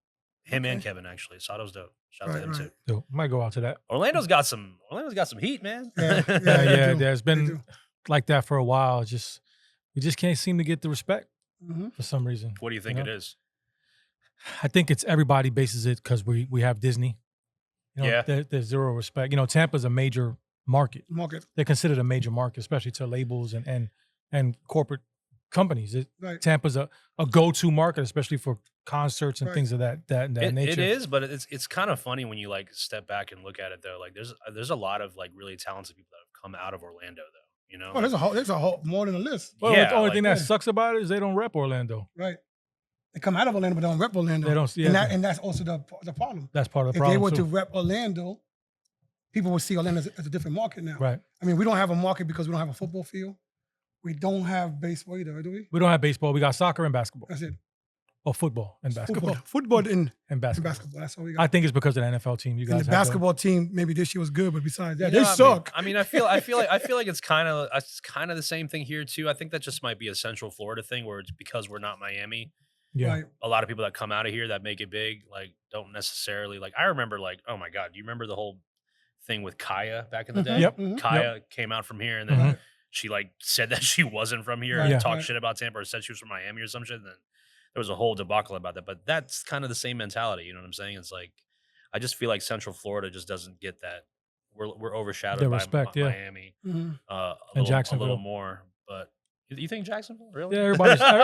S4: Him and
S1: Okay.
S4: Kevin actually. Sato's dope. Shout out
S1: Right,
S4: to him
S1: right.
S4: too.
S2: Dope. Might go out to that.
S4: Orlando's got some heat, man.
S1: Yeah,
S2: Yeah,
S1: they do.
S2: there's
S1: They
S2: been
S1: do.
S2: like that for a while. We just can't seem to get the respect
S1: Mhm.
S2: for some reason.
S4: What do you think
S2: You
S4: it
S2: know?
S4: is?
S2: I think it's everybody bases it because we have Disney. You know,
S4: Yeah.
S2: there's zero respect. You know, Tampa's a major market.
S1: Market.
S2: They're considered a major market, especially to labels and corporate companies.
S1: Right.
S2: Tampa's a go-to market, especially for concerts and
S1: Right.
S2: things of that nature.
S4: It is, but it's kind of funny when you like step back and look at it though. Like there's a lot of like really talented people that have come out of Orlando though. You know,
S1: Oh, there's a whole more than a list.
S2: Well,
S4: Yeah,
S2: the only
S4: like-
S2: thing that
S1: Yeah.
S2: sucks about it is they don't rep Orlando.
S1: Right. They come out of Orlando, but they don't rep Orlando.
S2: They don't. Yeah,
S1: And that's also the problem.
S2: that's part of the
S1: If
S2: problem
S1: they were to
S2: too.
S1: rep Orlando, people would see Orlando as a different market now.
S2: Right.
S1: I mean, we don't have a market because we don't have a football field. We don't have baseball either, do we?
S2: We don't have baseball. We got soccer and basketball,
S1: That's it.
S2: or football and basketball.
S1: Football and
S2: And basketball.
S1: basketball. That's all we
S2: I
S1: got.
S2: think it's because of the NFL team. You
S1: And
S2: guys
S1: the
S2: have
S1: basketball team maybe this year was good, but besides that,
S4: You know
S1: they
S4: what I mean?
S1: suck.
S4: I mean, I feel like it's kind of the same thing here too. I think that just might be a Central Florida thing where it's because we're not Miami.
S2: Yeah.
S1: Right.
S4: A lot of people that come out of here that make it big, like, don't necessarily like. I remember, like, oh my god, do you remember the whole thing with Kaya back in the day?
S2: Yep.
S1: Mhm.
S4: Kaya came out from here and then
S2: Mhm.
S4: she like said that she wasn't from here
S1: Right,
S4: and
S2: Yeah.
S4: talked
S1: right.
S4: shit about Tampa or said she was from Miami or some shit. And then there was a whole debacle about that. But that's kind of the same mentality. You know what I'm saying? It's like I just feel like Central Florida just doesn't get that. We're overshadowed
S2: The
S4: by
S2: respect, yeah.
S4: Miami
S1: Mhm.
S4: a
S2: And
S4: little
S2: Jacksonville.
S4: more. But you think Jacksonville really?
S2: Yeah,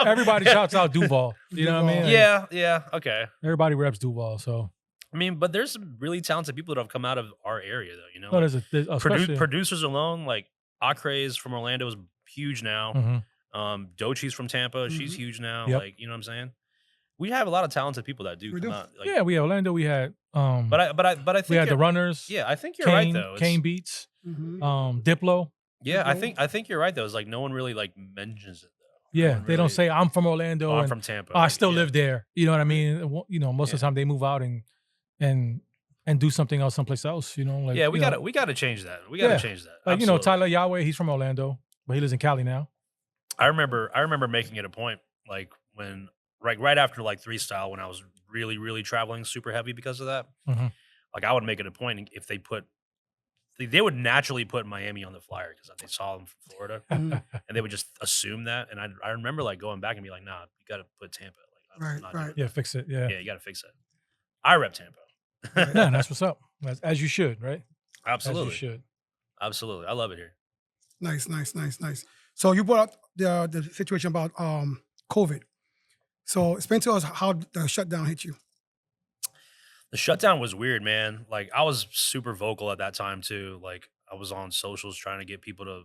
S2: everybody shouts out Duval. You know what I mean?
S1: Duval.
S2: Like,
S4: Yeah. Okay.
S2: everybody reps Duval. So
S4: I mean, but there's some really talented people that have come out of our area, though. You know,
S2: no,
S4: like,
S2: there's especially.
S4: producers alone, like Acre's from Orlando is huge now.
S2: Mhm.
S4: Dochi's from Tampa, she's
S1: Mhm.
S4: huge now.
S2: Yep.
S4: Like, you know what I'm saying? We have a lot of talented people that do
S1: We
S4: come
S1: do.
S4: out. Like,
S2: Yeah, we had Orlando. We had
S4: but I think
S2: we had the
S4: you're-
S2: Runners.
S4: Yeah, I think you're
S2: Kane,
S4: right though.
S2: Kane Beats.
S1: Mhm.
S2: Diplo.
S4: Yeah, I think you're right though. It's like no one really like mentions it though. No
S2: Yeah,
S4: one
S2: they don't
S4: really-
S2: say I'm from Orlando.
S4: Oh, I'm
S2: and
S4: from Tampa.
S2: I
S4: like,
S2: still
S4: yeah.
S2: live there. You know what I mean? Most of the
S4: Yeah.
S2: time they move out and do something else someplace else. Like
S4: Yeah, we
S2: you know,
S4: gotta change that. We gotta
S2: Yeah.
S4: change that.
S2: like
S4: Absolutely.
S2: Tyler Yahweh. He's from Orlando, but he lives in Cali now.
S4: I remember making it a point like when right after like 3 Style when I was really traveling super heavy because of that.
S2: Mhm.
S4: Like I would make it a point if they would naturally put Miami on the flyer because they saw them from Florida
S1: Mhm.
S4: and they would just assume that. And I remember like going back and be like, nah, you got to put Tampa. Like I'm
S1: Right,
S4: not
S1: right.
S4: doing
S2: Yeah,
S4: that.
S2: fix it. Yeah,
S4: Yeah, you got to fix it. I rep Tampa.
S2: yeah, that's what's up. As you should, right?
S4: Absolutely,
S2: As you should.
S4: absolutely. I love it here.
S1: Nice. So you brought up the situation about COVID. So explain to us how the shutdown hit you.
S4: The shutdown was weird, man. Like I was super vocal at that time too. Like I was on socials trying to get people to,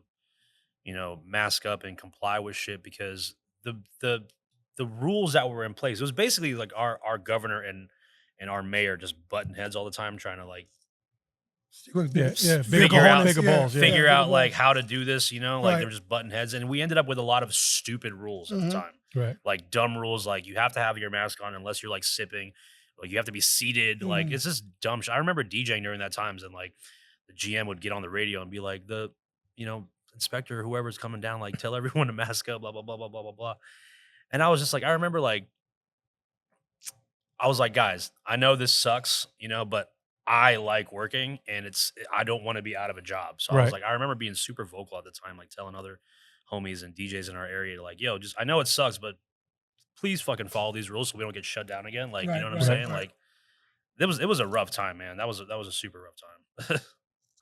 S4: mask up and comply with shit because the rules that were in place, it was basically like our governor and our mayor just button heads all the time trying to like
S2: Yeah,
S4: Figure out-
S2: bigger balls. Yeah.
S4: figure
S1: bigger
S4: out like
S1: balls.
S4: how to do this, like
S1: Right.
S4: they're just button heads. And we ended up with a lot of stupid rules at
S1: Mhm.
S4: the time.
S2: Right.
S4: Like dumb rules, like you have to have your mask on unless you're like sipping, like you have to be seated. Like
S1: Mhm.
S4: it's just dumb shit. I remember DJing during that times and like the GM would get on the radio and be like, inspector, whoever's coming down, like tell everyone to mask up, blah, blah, blah, blah, blah, blah, blah. And I was just like, I remember like, I was like, guys, I know this sucks, but I like working and I don't want to be out of a job. So I was
S2: Right.
S4: like, I remember being super vocal at the time, like telling other homies and DJs in our area, like, yo, just, I know it sucks, but please fucking follow these rules so we don't get shut down again. Like,
S1: Right,
S4: you know what I'm
S1: right,
S4: saying?
S1: right.
S4: Like it was a rough time, man. That was a super rough time.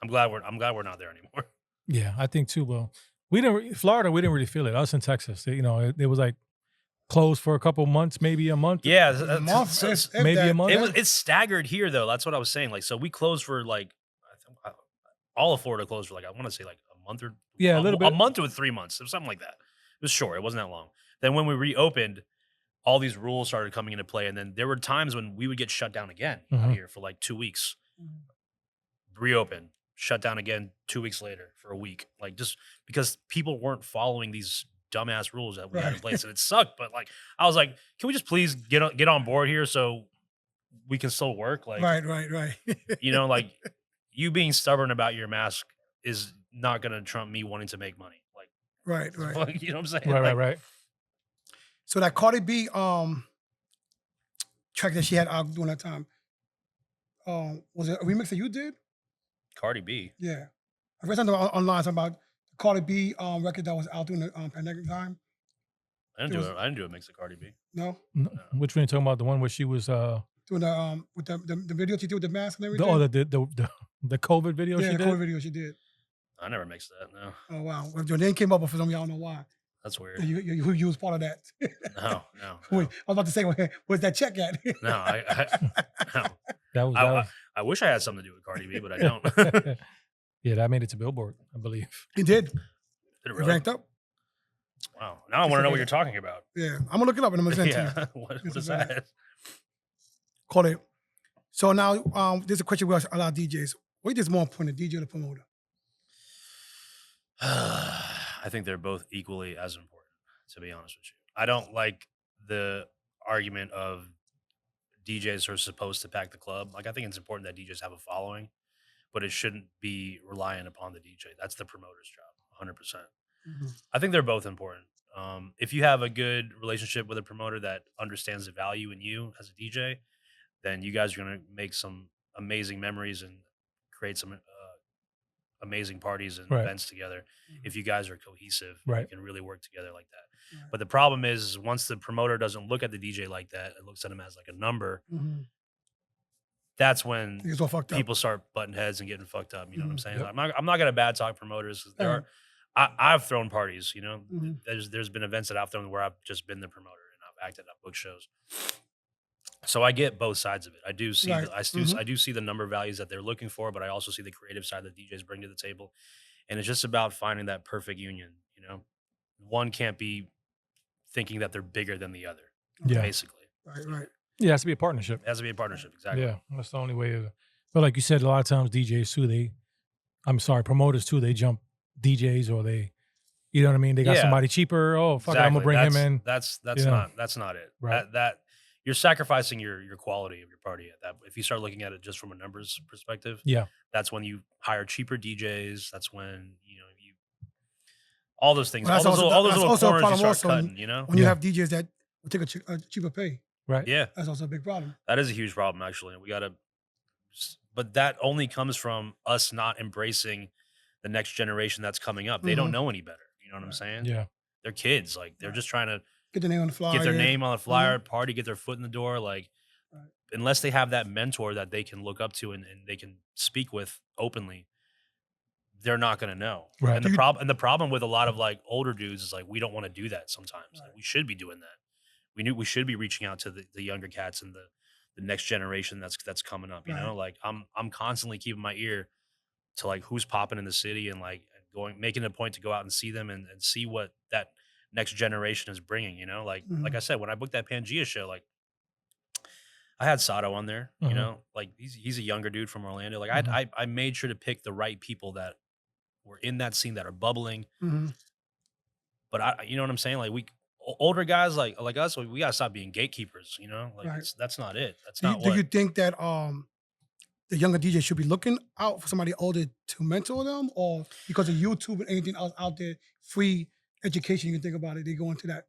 S4: I'm glad we're not there anymore.
S2: Yeah, I think too. Well, Florida, we didn't really feel it. Us in Texas, it was like closed for a couple months, maybe a month.
S4: Yeah.
S1: A month, if
S2: maybe
S1: that.
S2: a month.
S4: It's staggered here though. That's what I was saying. Like, so we closed for like, all of Florida closed for like, I want to say like a month or
S2: Yeah, a little bit.
S4: a month to 3 months, or something like that. It was short. It wasn't that long. Then when we reopened, all these rules started coming into play, and then there were times when we would get shut down again out
S2: Mhm.
S4: here for like 2 weeks. Reopen, shut down again 2 weeks later for a week, like just because people weren't following these dumbass rules that we had in
S1: Right.
S4: place, and it sucked. But like, I was like, can we just please get on board here so we can still work? Like,
S1: Right.
S4: like you being stubborn about your mask is not gonna trump me wanting to make money. Like,
S1: right.
S4: you know what I'm saying?
S2: Right,
S4: Like,
S2: right.
S1: So that Cardi B track that she had out during that time, was it a remix that you did?
S4: Cardi B.
S1: Yeah. I read something online about the Cardi B record that was out during the pandemic time.
S4: I didn't do a mix of Cardi B.
S1: No?
S2: Which one you talking about? The one where she was
S1: Doing the with the video she did with the mask and
S2: the
S1: everything?
S2: the COVID video
S1: yeah,
S2: she
S1: the
S2: did.
S1: COVID video she did.
S4: I never mixed that. No,
S1: Oh wow. Well, your name came up, but for some reason I don't know why.
S4: that's weird.
S1: You was part of that.
S4: No.
S1: Wait, I was about to say, where's that check at?
S4: No, no.
S2: That was
S4: I wish I had something to do with Cardi B, but I don't.
S2: yeah, that made it to Billboard, I believe.
S1: He did.
S4: Did it
S1: It
S4: really?
S1: ranked up.
S4: Wow. Now I want to know what you're talking about.
S1: Yeah. I'm gonna look it up and I'm gonna send it to you.
S4: Yeah. What
S1: It's
S4: is
S1: a
S4: that?
S1: Call it. So now there's a question we ask a lot of DJs. What is more important, DJ or the promoter?
S4: I think they're both equally as important, to be honest with you. I don't like the argument of DJs are supposed to pack the club. Like, I think it's important that DJs have a following, but it shouldn't be reliant upon the DJ. That's the promoter's job, 100%. I think they're both important. If you have a good relationship with a promoter that understands the value in you as a DJ, then you guys are going to make some amazing memories and create some amazing parties and
S2: Right.
S4: events together. If you guys are cohesive,
S2: Right.
S4: you can really work together like that.
S1: Right.
S4: But the problem is once the promoter doesn't look at the DJ like that, it looks at him as like a number.
S1: Mm-hmm.
S4: That's when
S1: It's all fucked up.
S4: people start butting heads and getting fucked up. You know what I'm saying?
S2: Yep.
S4: I'm not gonna bad talk promoters. 'Cause there
S1: Yeah.
S4: are, I've thrown parties.
S1: Mhm.
S4: There's been events that I've thrown where I've just been the promoter and I've acted, I've booked shows. So I get both sides of it. I do see
S1: Right.
S4: I do see the number values that they're looking for, but I also see the creative side that DJs bring to the table, and it's just about finding that perfect union. One can't be thinking that they're bigger than the other.
S2: Yeah.
S4: Basically,
S1: Right.
S2: Yeah, it has to be a partnership.
S4: it has to be a partnership. Exactly.
S2: Yeah, that's the only way. But like you said, a lot of times DJs too, promoters too, they jump DJs or they, you know what I mean? They got
S4: Yeah.
S2: somebody cheaper. Oh, fuck it, I'm gonna bring him in.
S4: That's
S2: you know.
S4: not it.
S2: Right.
S4: That you're sacrificing your quality of your party at that. If you start looking at it just from a numbers perspective,
S2: Yeah.
S4: that's when you hire cheaper DJs. That's when you all those things,
S1: Well,
S4: all
S1: that's
S4: those
S1: also-
S4: little
S1: that's also a
S4: corners you
S1: problem
S4: start
S1: also
S4: cutting. You know,
S1: When you
S2: Yeah.
S1: have DJs that will take a cheaper pay,
S2: Right.
S4: yeah,
S1: that's also a big problem.
S4: that is a huge problem actually. We gotta, but that only comes from us not embracing the next generation that's coming up. They don't
S1: Mhm.
S4: know any better. You know what I'm saying?
S2: Yeah.
S4: They're kids. Like they're
S1: Right.
S4: just trying to
S1: Get their name on the flyer.
S4: get their name on the flyer, party, get their foot in the door. Like,
S1: Right.
S4: unless they have that mentor that they can look up to and they can speak with openly, they're not going to know.
S2: Right.
S4: And the problem with a lot of like older dudes is like we don't want to do that sometimes. Like,
S1: Right.
S4: we should be doing that. We should be reaching out to the younger cats and the next generation that's coming up. You know, like I'm constantly keeping my ear to like who's popping in the city and like making it a point to go out and see them and see what that next generation is bringing. You know, like
S1: Mhm.
S4: I said, when I booked that Pangea show, like I had Sato on there. You
S2: Mhm.
S4: know, like he's a younger dude from Orlando. Like
S2: Mhm.
S4: I made sure to pick the right people that were in that scene that are bubbling.
S1: Mhm.
S4: But you know what I'm saying? Like older guys like us, we gotta stop being gatekeepers. You know, like
S1: Right.
S4: that's not it. That's
S1: Do you,
S4: not
S1: do
S4: what.
S1: you think that the younger DJ should be looking out for somebody older to mentor them, or because of YouTube and anything else out there, free education, you can think about it, they go into that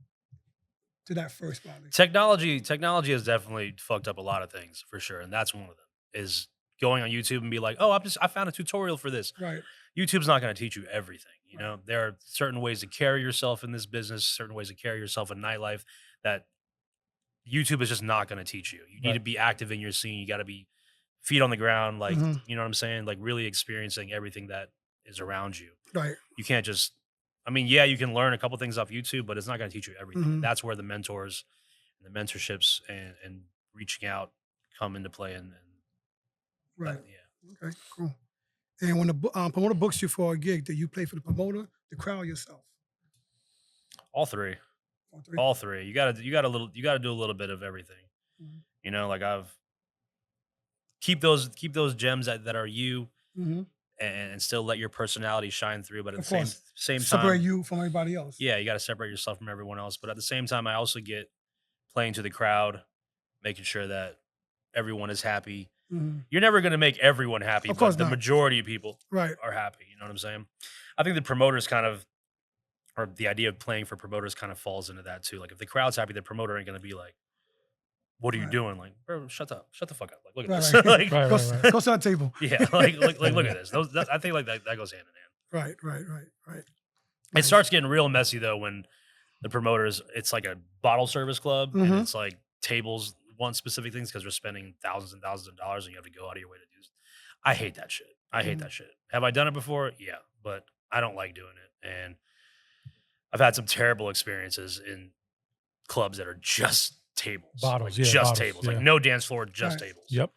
S1: first probably.
S4: Technology has definitely fucked up a lot of things for sure, and that's one of them. Is going on YouTube and be like, oh, I found a tutorial for this.
S1: Right.
S4: YouTube's not going to teach you everything. You know, there are certain ways to carry yourself in this business, certain ways to carry yourself in nightlife that YouTube is just not going to teach you. You need to be active in your scene. You got to be feet on the ground, like,
S1: Mhm.
S4: you know what I'm saying? Like really experiencing everything that is around you.
S1: Right.
S4: You can't just, I mean, yeah, you can learn a couple things off YouTube, but it's not going to teach you everything.
S1: Mhm.
S4: That's where the mentors and the mentorships and reaching out come into play. And
S1: Right.
S4: yeah.
S1: Okay. Cool. And when the promoter books you for a gig, do you play for the promoter, the crowd, yourself?
S4: All three.
S1: All three.
S4: All three. You gotta do a little bit of everything.
S1: Mhm.
S4: You know, like keep those gems that are you
S1: Mhm.
S4: and still let your personality shine through. But at
S1: Of
S4: the
S1: course.
S4: same
S1: Separate
S4: time,
S1: you from everybody else.
S4: yeah, you got to separate yourself from everyone else. But at the same time, I also get playing to the crowd, making sure that everyone is happy.
S1: Mhm.
S4: You're never going to make everyone happy,
S1: Of course
S4: but the
S1: not.
S4: majority of people
S1: Right.
S4: are happy. You know what I'm saying? I think the promoters kind of, or the idea of playing for promoters kind of falls into that too. Like if the crowd's happy, the promoter ain't going to be like, what are you
S1: Right.
S4: doing? Like, bro, shut the fuck up. Like, look at
S1: Right,
S4: this.
S1: right.
S4: Like,
S2: Right,
S1: Go,
S2: right, right.
S1: go sit at the table.
S4: yeah, like look at this. I think like that goes hand in hand.
S1: Right.
S4: It starts getting real messy though when the promoters, it's like a bottle service club and
S1: Mhm.
S4: it's like tables want specific things because they're spending thousands and thousands of dollars and you have to go out of your way to do. I hate that shit. I hate
S1: Mhm.
S4: that shit. Have I done it before? Yeah, but I don't like doing it. And I've had some terrible experiences in clubs that are just tables,
S2: Bottles,
S4: like
S2: yeah,
S4: just
S2: bottles,
S4: tables,
S2: yeah.
S4: like no dance floor, just
S1: Right.
S4: tables.
S2: Yep.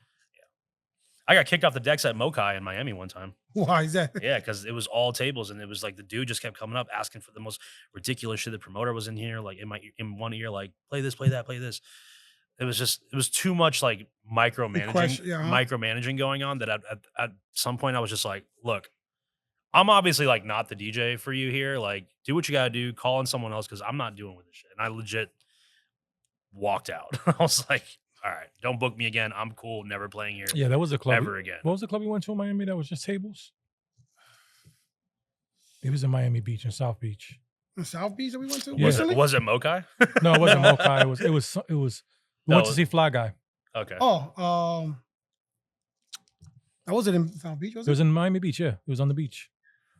S4: I got kicked off the decks at Mokai in Miami one time.
S1: Why is that?
S4: Yeah, because it was all tables, and it was like the dude just kept coming up asking for the most ridiculous shit. The promoter was in here, like in one ear, like play this, play that, play this. It was too much like micromanaging,
S1: yeah, huh?
S4: micromanaging going on. That at some point I was just like, look, I'm obviously like not the DJ for you here. Like, do what you gotta do, call in someone else because I'm not doing with this shit. And I legit walked out. I was like, all right, don't book me again. I'm cool, never playing here
S2: Yeah, that was a club.
S4: ever again.
S2: What was the club you went to in Miami that was just tables? It was in Miami Beach, in South Beach.
S1: In South Beach that we went to?
S2: Yeah.
S1: Recently?
S4: Was it Mokai?
S2: No, it wasn't Mokai. It was. We
S4: No,
S2: went to see Fly Guy.
S4: Okay.
S1: Oh, that wasn't in South Beach, was
S2: It
S1: it?
S2: was in Miami Beach. Yeah, it was on the beach.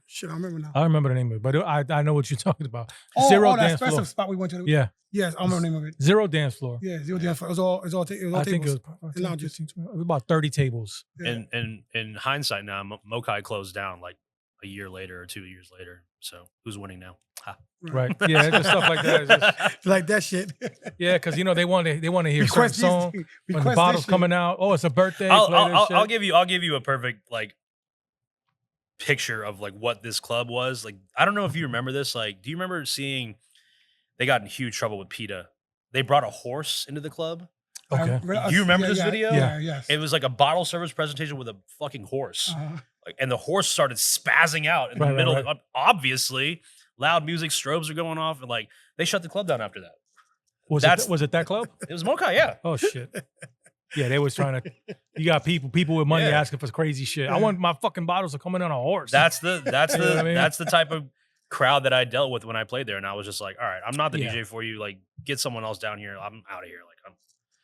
S1: Shit, I remember now.
S2: I don't remember the name of it, but I know what you're talking about.
S1: Oh,
S2: Zero
S1: that
S2: dance
S1: special
S2: floor.
S1: spot we went to.
S2: Yeah,
S1: Yes, I remember the name of it.
S2: zero dance floor.
S1: Yeah, zero dance floor. It was all
S2: I think it
S1: tables.
S2: was,
S1: And lounges.
S2: it was about 30 tables.
S1: Yeah.
S4: And in hindsight now, Mokai closed down like a year later or 2 years later. So who's winning now? Ha.
S2: Right. Yeah, just stuff like that. It's just-
S1: Like that shit.
S2: yeah, because they want to hear a certain
S1: Request
S2: song.
S1: this-
S2: When
S1: request
S2: the
S1: this
S2: bottle's
S1: shit.
S2: coming out, oh, it's a birthday. play this
S4: I'll
S2: shit.
S4: give you a perfect like picture of like what this club was. Like I don't know if you remember this. Like, do you remember seeing they got in huge trouble with PETA? They brought a horse into the club.
S2: Okay.
S4: You remember this video?
S1: Yeah, yes.
S4: It was like a bottle service presentation with a fucking horse.
S1: Uh-huh.
S4: like, and the horse started spazzing out in the middle. Obviously, loud music, strobes are going off, and like they shut the club down after that.
S2: Was it that club?
S4: It was Mokai, yeah.
S2: Oh shit. Yeah, they was trying to. You got people with money asking for crazy shit. I want my fucking bottles to come in on a horse.
S4: That's the type of crowd that I dealt with when I played there, and I was just like, all right, I'm not the DJ for you. Like, get someone else down here. I'm out of here. Like,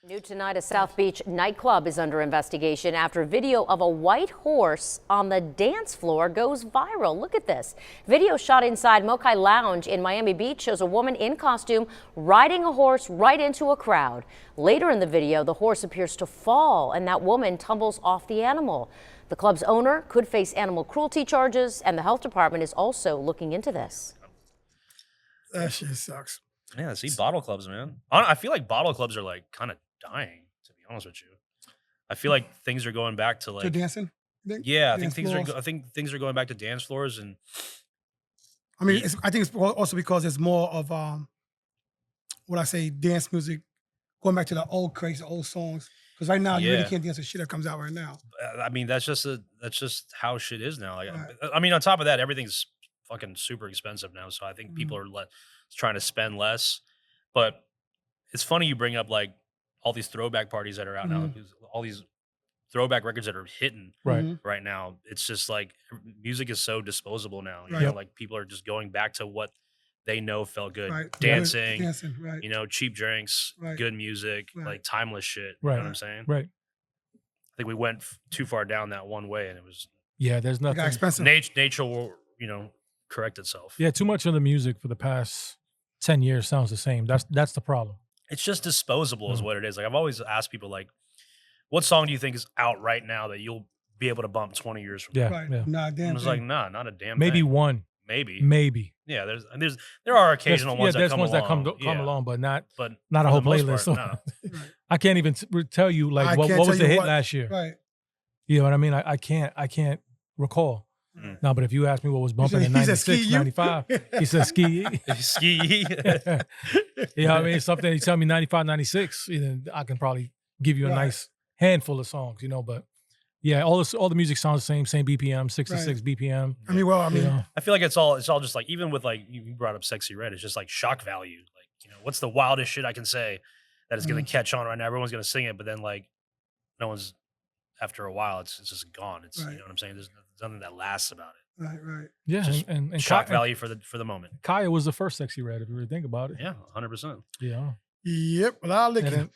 S6: New tonight, a South Beach nightclub is under investigation after video of a white horse on the dance floor goes viral. Look at this. Video shot inside Mokai Lounge in Miami Beach shows a woman in costume riding a horse right into a crowd. Later in the video, the horse appears to fall and that woman tumbles off the animal. The club's owner could face animal cruelty charges, and the health department is also looking into this.
S1: That shit sucks.
S4: Yeah, see, bottle clubs, man. I feel like bottle clubs are like kind of dying, to be honest with you. I feel like things are going back to like
S1: dancing.
S4: Yeah, I think things are going back to dance floors, and
S1: I mean, I think it's also because it's more of dance music going back to the old crazy old songs. Because right now you really can't dance to shit that comes out right now.
S4: I mean, that's just how shit is now. Like, I mean, on top of that, everything's fucking super expensive now. So I think people are trying to spend less. But it's funny you bring up like all these throwback parties that are out now, all these throwback records that are hitting right now. It's just like music is so disposable now. You know, like people are just going back to what they know felt good. Dancing, you know, cheap drinks, good music, like timeless shit. You know what I'm saying?
S2: Right.
S4: I think we went too far down that one way, and it was
S2: there's nothing
S1: expensive.
S4: Nature will, correct itself.
S2: Yeah, too much of the music for the past 10 years sounds the same. That's the problem.
S4: It's just disposable is what it is. Like I've always asked people like, what song do you think is out right now that you'll be able to bump 20 years from now?
S2: Yeah.
S1: Nah, damn.
S4: I was like, nah, not a damn
S2: Maybe
S4: thing.
S2: one.
S4: Maybe. Yeah, there are occasional ones that come along.
S2: that come along, but not a
S4: for
S2: whole
S4: the most
S2: playlist.
S4: part, no.
S2: I can't even tell you like what was the hit last year.
S1: Right.
S2: You know what I mean? I can't recall. No, but if you ask me what was bumping in 96, 95, he said ski.
S4: Ski.
S2: You know what I mean? Something, you tell me 95, 96, I can probably give you a nice handful of songs, but yeah, all the music sounds the same BPM, 66 BPM.
S1: I mean,
S4: I feel like it's all just like, even with like, you brought up Sexy Red, it's just like shock value. Like, what's the wildest shit I can say that is going to catch on right now? Everyone's going to sing it, but then like no one's, after a while, it's just gone. It's, you know what I'm saying? There's nothing that lasts about it.
S1: Right.
S2: Yeah.
S4: Just
S2: and
S4: shock value for the moment.
S2: Kaya was the first Sexy Red, if you really think about it.
S4: Yeah, 100%.
S2: Yeah.
S1: Yep. Well, I'll lick it.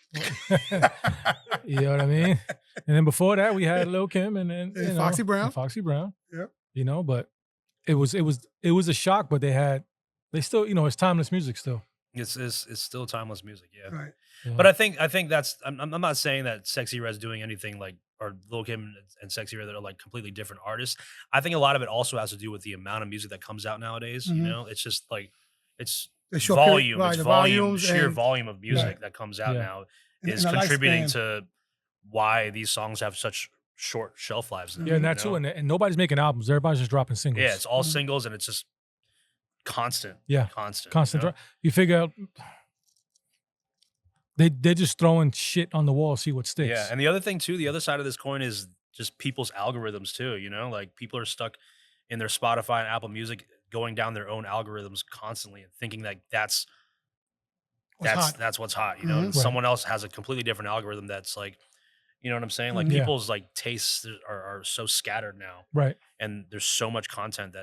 S2: You know what I mean? And then before that, we had Lil Kim and then
S1: Foxy Brown.
S2: Yep. But it was a shock, but they still, it's timeless music still.
S4: It's still timeless music, yeah.
S1: Right.
S2: Yeah.
S4: But I think that's, I'm not saying that Sexy Red's doing anything like, or Lil Kim and Sexy Red that are like completely different artists. I think a lot of it also has to do with the amount of music that comes out nowadays. It's just like, it's volume. It's volume, sheer volume of music that comes out now is contributing to why these songs have such short shelf lives now.
S2: Yeah, and that too. And nobody's making albums. Everybody's just dropping singles.
S4: Yeah, it's all singles, and it's just constant.
S2: Yeah,
S4: constant.
S2: You figure out they're just throwing shit on the wall, see what sticks.
S4: Yeah, and the other thing too, the other side of this coin is just people's algorithms too. Like people are stuck in their Spotify and Apple Music, going down their own algorithms constantly and thinking that that's what's hot. And someone else has a completely different algorithm that's like, you know what I'm saying? Like people's like tastes are so scattered now,
S2: right?
S4: And there's so much content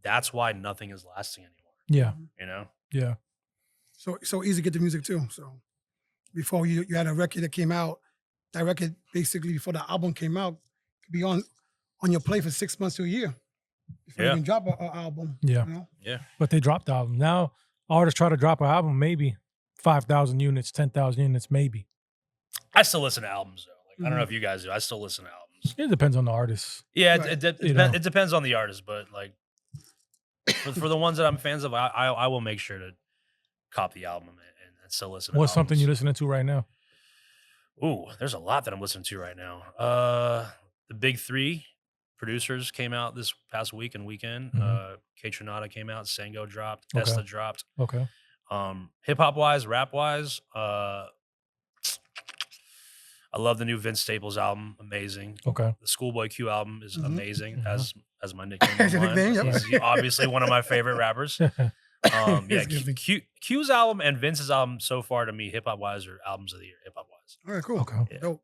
S4: that's why nothing is lasting anymore.
S2: Yeah, yeah.
S1: So easy to get the music too. So before you had a record that came out, that record basically before the album came out could be on your play for 6 months to a year before you even drop an album.
S2: Yeah,
S4: yeah.
S2: But they dropped the album. Now artists try to drop an album, maybe 5,000 units, 10,000 units, maybe.
S4: I still listen to albums though. Like I don't know if you guys do. I still listen to albums.
S2: It depends on the artist.
S4: Yeah, it depends on the artist, but like for the ones that I'm fans of, I will make sure to cop the album and still listen.
S2: What's something you're listening to right now?
S4: Ooh, there's a lot that I'm listening to right now. The big three producers came out this past week and weekend. K Tronada came out, Sango dropped, Esta dropped.
S2: Okay.
S4: Hip hop wise, rap wise, I love the new Vince Staples album. Amazing.
S2: Okay.
S4: The Schoolboy Q album is amazing, as my nickname.
S1: As your
S4: online.
S1: nickname, yep.
S4: He's obviously one of my favorite rappers. Yeah, Q's album and Vince's album so far to me, hip hop wise, are albums of the year. Hip hop wise.
S1: All right, cool.
S2: Okay.
S4: Yeah.
S1: Dope.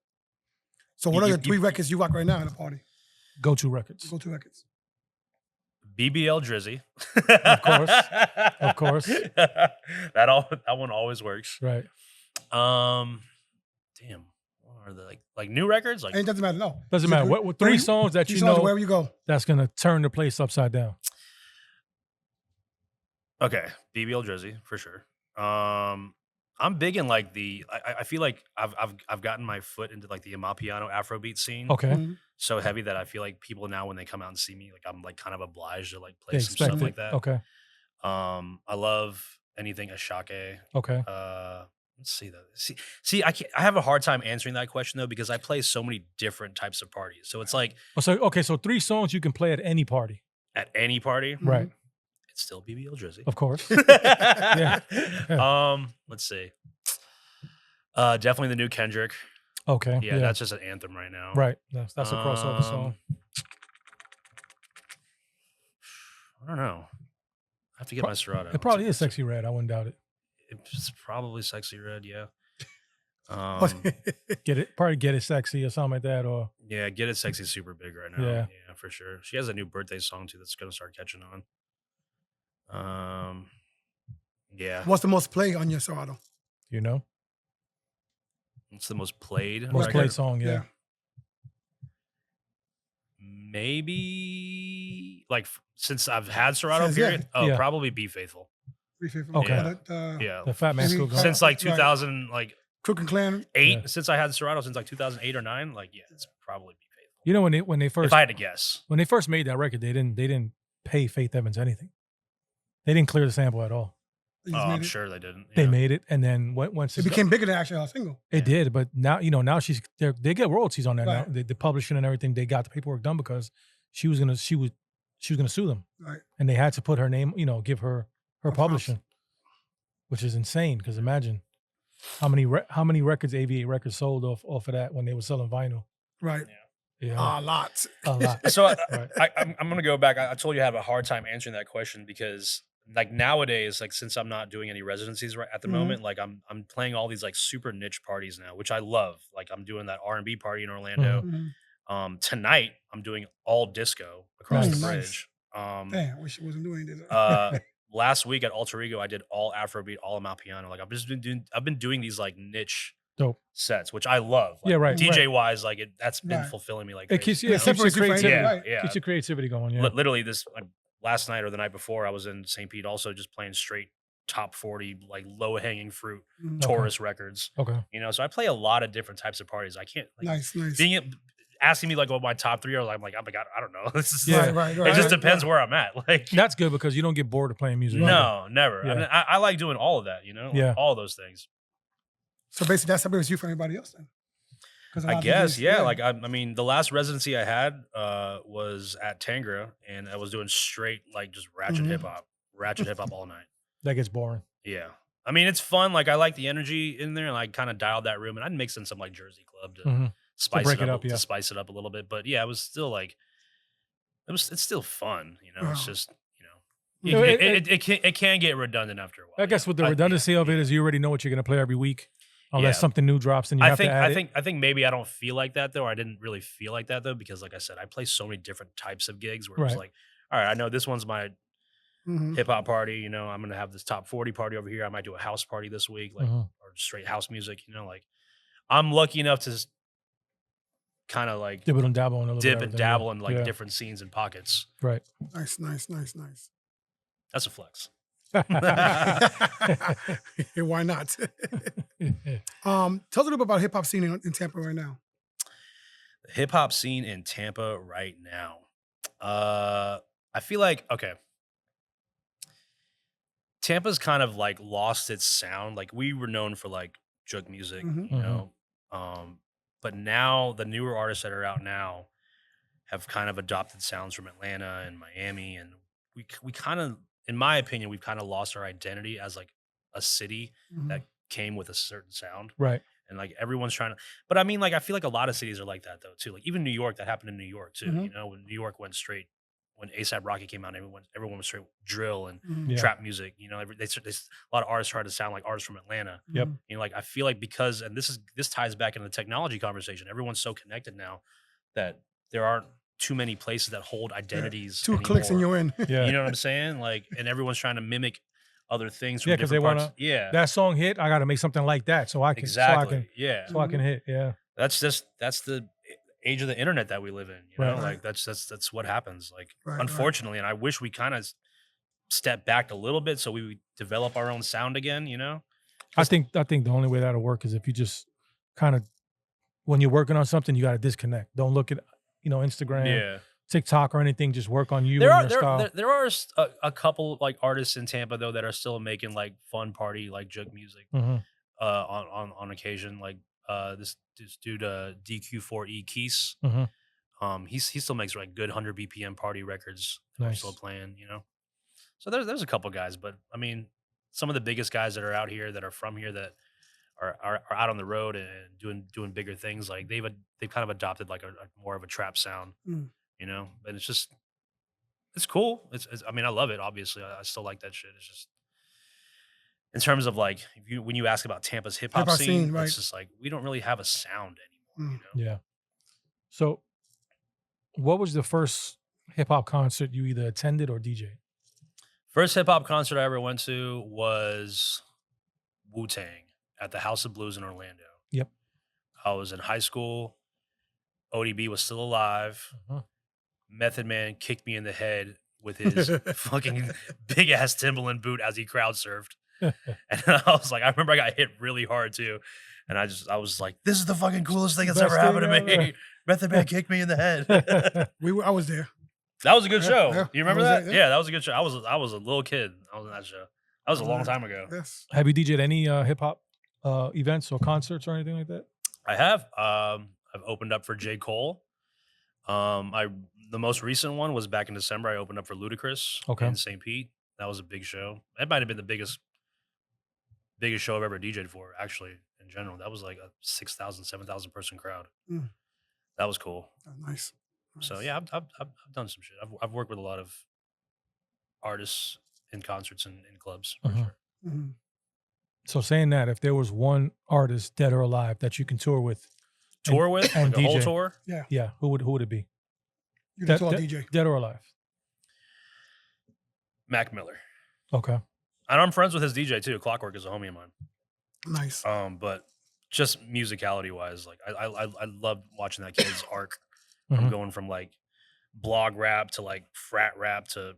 S1: So what are the 3 records you rock right now at a party?
S2: Go-to records.
S1: Go-to records.
S4: BBL Drizzy.
S2: Of course. Of course.
S4: that one always works.
S2: Right.
S4: Damn. What are the like new records? Like
S1: And it doesn't matter, no.
S2: Doesn't matter. What 3 songs that you know
S1: wherever you go.
S2: that's gonna turn the place upside down?
S4: okay, BBL Drizzy for sure. I'm big in like I feel like I've gotten my foot into like the Amapiano Afrobeat scene.
S2: Okay.
S1: Mhm.
S4: So heavy that I feel like people now when they come out and see me, like I'm like kind of obliged to like play
S2: They
S4: some
S2: expect
S4: stuff
S2: it.
S4: like that.
S2: Okay.
S4: I love anything Ashake.
S2: Okay.
S4: Let's see though. See, I have a hard time answering that question though because I play so many different types of parties. So it's like
S2: So 3 songs you can play at any party.
S4: at any party,
S2: Right.
S4: it's still BBL Drizzy.
S2: Of course.
S4: Let's see. Definitely the new Kendrick.
S2: Okay.
S4: Yeah, that's just an anthem right now.
S2: right. That's a crossover song.
S4: I don't know. I have to get my Serato.
S2: It probably is Sexy Red. I wouldn't doubt it.
S4: It's probably Sexy Red, yeah.
S2: Probably Get It Sexy or something like that. Or
S4: Yeah, Get It Sexy is super big right now.
S2: Yeah.
S4: Yeah, for sure. She has a new birthday song too that's gonna start catching on. Yeah.
S1: What's the most played on your Serato?
S2: you know,
S4: It's the most played.
S2: most
S4: record.
S2: played song. Yeah.
S4: Maybe like since I've had Serato
S1: Since, yeah.
S4: period. Oh,
S2: Yeah.
S4: probably Be Faithful.
S2: Okay.
S4: Yeah.
S2: The Fat Man
S1: Maybe-
S2: Scoop.
S4: Since like 2000 like
S1: Crook and Clan.
S4: 8,
S2: Yeah.
S4: since I had Serato since like 2008 or 9, like yeah, it's probably Be Faithful.
S2: You know when they first
S4: If I had to guess.
S2: when they first made that record, they didn't pay Faith Evans anything. They didn't clear the sample at all.
S1: They
S4: Oh,
S1: just made
S4: I'm
S1: it.
S4: sure they didn't.
S2: They
S4: yeah.
S2: made it, and then once
S1: It became bigger than actually our single.
S2: it did, but now now they get royalties on that now.
S1: Right.
S2: The publishing and everything, they got the paperwork done because she was gonna sue them,
S1: Right.
S2: and they had to put her name, give her
S1: Of course.
S2: publishing, which is insane. Because imagine how many records AV8 Records sold off of that when they were selling vinyl.
S1: Right.
S2: Yeah,
S1: A lot.
S2: a lot.
S4: So
S2: Right.
S4: I'm gonna go back. I told you I have a hard time answering that question because like nowadays, like since I'm not doing any residencies right at the
S1: Mhm.
S4: moment, like I'm playing all these like super niche parties now, which I love. Like I'm doing that R&B party in Orlando.
S1: Mhm.
S4: Tonight I'm doing all disco across
S1: Nice.
S4: the
S1: Nice.
S4: bridge.
S1: Damn, I wish it wasn't doing this.
S4: Last week at Alter Ego, I did all Afrobeat, all Amapiano. Like I've been doing these like niche
S2: Dope.
S4: sets, which I love. Like,
S2: Yeah, right,
S4: DJ wise, like that's been
S1: Right.
S4: fulfilling me like
S2: It
S4: crazy,
S2: keeps
S4: you know?
S2: keeps your
S1: Separates you from
S2: creativity.
S1: anything,
S4: yeah,
S1: right.
S4: yeah.
S2: Keeps your creativity going. Yeah.
S4: Literally this like, last night or the night before, I was in St. Pete also just playing straight top 40 like low hanging fruit
S1: Mhm.
S4: Taurus records.
S2: Okay.
S4: So I play a lot of different types of parties. I can't like
S1: Nice, nice.
S4: asking me like what my top 3 are. I'm like, oh my god, I don't know. This is
S2: Yeah.
S1: Right.
S4: it just depends where I'm at. Like
S2: That's good because you don't get bored of playing music.
S4: no, never.
S2: Yeah.
S4: I mean, I like doing all of that. Like,
S2: Yeah.
S4: all those things.
S1: So basically, that separates you from everybody else then. 'Cause a lot
S4: I
S1: of
S4: guess,
S1: DJs
S4: yeah. Like I mean, the last residency I had was at Tangra, and I was doing straight like just ratchet
S1: Mhm.
S4: hip hop all night.
S2: That gets boring.
S4: Yeah, I mean it's fun. Like I like the energy in there, and I kind of dialed that room, and I'd mix in some like Jersey Club to
S2: Mhm.
S4: spice
S2: break
S4: it
S2: it
S4: up,
S2: up, yeah.
S4: to spice it up a little bit. But yeah, it was still like it's still fun. It's
S1: Wow.
S4: just
S2: No,
S4: it can get redundant after a while.
S2: I guess with the
S4: yeah.
S2: redundancy of it is you already know what you're going to play every week, unless
S4: Yeah.
S2: something new drops and you have to add it.
S4: I think maybe I don't feel like that though. Or I didn't really feel like that though because, like I said, I play so many different types of gigs where it's
S2: Right.
S4: like, all right, I know this one's my
S1: Mhm.
S4: hip hop party. I'm gonna have this top 40 party over here. I might do a house party this week, like
S2: Mhm.
S4: or straight house music. Like I'm lucky enough to kind of like
S2: Dibble and dabble in a little
S4: dip
S2: bit
S4: and
S2: of everything,
S4: dabble in like
S2: yeah.
S4: different scenes and pockets.
S2: Right.
S1: Nice.
S4: That's a flex.
S1: Hey, why not? Tell us a little bit about hip hop scene in Tampa right now.
S4: The hip hop scene in Tampa right now. I feel like Tampa's kind of like lost its sound. Like we were known for like jug music,
S1: Mhm.
S4: but now the newer artists that are out now have kind of adopted sounds from Atlanta and Miami, and we kind of, in my opinion, we've kind of lost our identity as like a city
S1: Mhm.
S4: that came with a certain sound.
S2: Right.
S4: and like everyone's trying to. But I mean, like I feel like a lot of cities are like that though too. Like even New York, that happened in New York too.
S1: Mhm.
S4: You know, when New York went straight, when ASAP Rocky came out, everyone was straight drill and
S1: Mhm.
S2: Yeah.
S4: trap music. You know, a lot of artists try to sound like artists from Atlanta.
S2: Yep.
S1: Mhm.
S4: You know, like I feel like because, and this ties back into the technology conversation. Everyone's so connected now that there aren't too many places that hold identities.
S1: 2 clicks and
S4: anymore.
S1: you're in.
S2: Yeah.
S4: You know what I'm saying? Like, and everyone's trying to mimic other things from
S2: Yeah, because they
S4: different
S2: want
S4: parts.
S2: to.
S4: Yeah,
S2: That song hit. I got to make something like that, so I can.
S4: exactly. Yeah,
S2: So I can hit. Yeah.
S4: that's the age of the internet that we live in. You know,
S2: Right.
S4: like that's what happens. Like,
S1: Right,
S4: unfortunately, and I wish we kind of step back a little bit so we would develop our own sound again. You know?
S2: I think the only way that'll work is if you just kind of, when you're working on something, you got to disconnect. Don't look at Instagram,
S4: Yeah.
S2: TikTok, or anything. Just work on you
S4: There
S2: and
S4: are
S2: your style.
S4: there are a couple like artists in Tampa though that are still making like fun party like jug music
S2: Mhm.
S4: on occasion, like this dude DQ4E Keese.
S2: Mhm.
S4: He still makes like good 100 BPM party records that are still
S2: Nice.
S4: playing, you know. So there's a couple guys, but I mean some of the biggest guys that are out here that are from here that are out on the road and doing bigger things, like they've kind of adopted like a more of a trap sound,
S1: Mm.
S4: you know. And it's cool. It's I mean, I love it. Obviously, I still like that shit. It's just in terms of like when you ask about Tampa's hip hop
S1: Hip-hop
S4: scene,
S1: scene, right.
S4: it's just like we don't really have a sound anymore.
S1: Mm.
S4: You know?
S2: Yeah. So, what was the first hip hop concert you either attended or DJ?
S4: First hip hop concert I ever went to was Wu Tang at the House of Blues in Orlando.
S2: Yep.
S4: I was in high school. ODB was still alive.
S2: Uh-huh.
S4: Method Man kicked me in the head with his fucking big ass Timberland boot as he crowd surfed. And I was like, I remember I got hit really hard too. And I was like, this is the fucking coolest thing that's
S2: Best
S4: ever happened to
S2: thing
S4: me.
S2: ever.
S4: Method Man kicked me in the head.
S1: I was there.
S4: That was a good show.
S1: yeah,
S4: You remember
S1: I
S4: that?
S1: was there, yeah.
S4: Yeah, that was a good show. I was a little kid. I was in that show. That was a long time ago.
S1: Yes.
S2: Have you DJed any hip hop events or concerts or anything like that?
S4: I have. I've opened up for J. Cole. The most recent one was back in December. I opened up for Ludacris in St. Pete. That was a big show. That might have been the biggest show I've ever DJed for, actually, in general. That was like a 6,000, 7,000 person crowd.
S1: Mm.
S4: That was cool.
S1: Oh, nice.
S4: So yeah, I've done some shit. I've worked with a lot of artists in concerts and in clubs for sure.
S1: Mhm.
S2: So saying that, if there was one artist, dead or alive, that you can tour with,
S4: Tour with
S2: and
S4: like a whole
S2: DJ.
S4: tour.
S2: yeah, who would it be?
S1: You're the tall DJ.
S2: Dead or alive?
S4: Mac Miller.
S2: Okay.
S4: And I'm friends with his DJ too. Clockwork is a homie of mine.
S1: Nice.
S4: But just musicality wise, like I love watching that kid's arc from
S2: Mhm.
S4: going from like blog rap to like frat rap to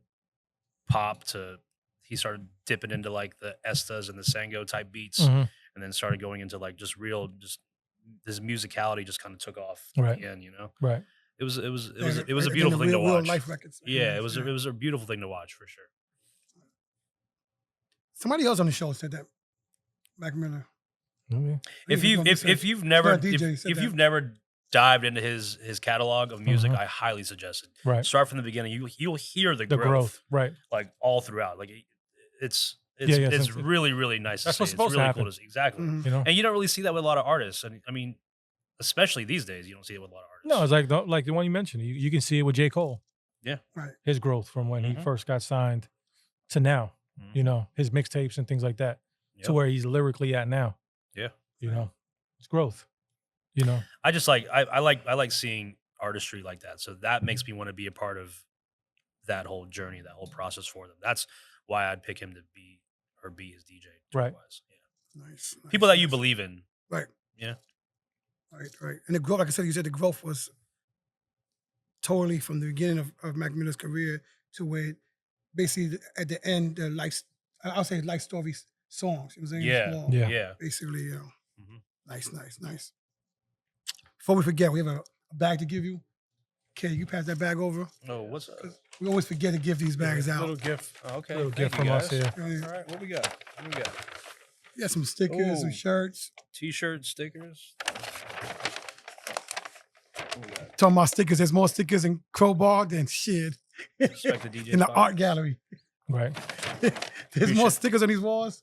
S4: pop to he started dipping into like the Estas and the Sango type beats
S2: Mhm.
S4: and then started going into like just this musicality just kind of took off
S2: Right.
S4: at the end, you know.
S2: Right.
S4: It was a
S1: And
S4: beautiful
S1: the
S4: thing to
S1: real
S4: watch.
S1: life records.
S4: Yeah, it was a beautiful thing to watch for sure.
S1: Somebody else on the show said that. Mac Miller.
S2: Okay.
S4: If you've never
S1: DJ said
S4: if
S1: that.
S4: you've never dived into his catalog of music,
S2: Mhm.
S4: I highly suggest it.
S2: Right.
S4: Start from the beginning. You'll hear the
S2: The
S4: growth,
S2: growth. Right.
S4: like all throughout. Like it's
S2: Yeah,
S4: it's
S2: since-
S4: really really nice.
S2: That's
S4: to
S2: what's
S4: see.
S2: supposed
S4: It's
S2: to
S4: really
S2: happen.
S4: cool to see. Exactly.
S1: Mhm.
S2: You know.
S4: And you don't really see that with a lot of artists. And I mean, especially these days, you don't see it with a lot of artists.
S2: No, it's like the one you mentioned. You can see it with J. Cole.
S4: Yeah.
S1: Right.
S2: His growth from when he
S4: Mhm.
S2: first got signed to now.
S4: Mhm.
S2: You know, his mixtapes and things like that.
S4: Yep.
S2: To where he's lyrically at now.
S4: Yeah.
S2: You know, it's growth. You know.
S4: I just like I like seeing artistry like that. So that makes me want to be a part of that whole journey, that whole process for them. That's why I'd pick him to be his DJ.
S2: Right.
S4: tour-wise. Yeah.
S1: Nice.
S4: People that you believe in.
S1: Right.
S4: Yeah.
S1: Right. And the growth, like I said, you said the growth was totally from the beginning of Mac Miller's career to where basically at the end, the I'll say life story songs. It was in
S4: Yeah.
S1: small,
S2: Yeah.
S4: Yeah.
S1: basically, you know.
S4: Mhm.
S1: Nice. Before we forget, we have a bag to give you. Okay, you pass that bag over.
S4: Oh, what's up?
S1: We always forget to give these bags out.
S4: Little gift. Oh, okay.
S2: Little
S4: Thank
S2: gift
S4: you,
S2: from us
S4: guys.
S2: here.
S4: All right. What we got?
S1: You got some stickers, some
S4: Ooh.
S1: shirts.
S4: T-shirts, stickers.
S1: Talking about stickers, there's more stickers in Crowbar than shit
S4: Respect the DJ
S1: in the
S4: spot.
S1: art gallery.
S2: Right.
S1: There's more stickers on these walls.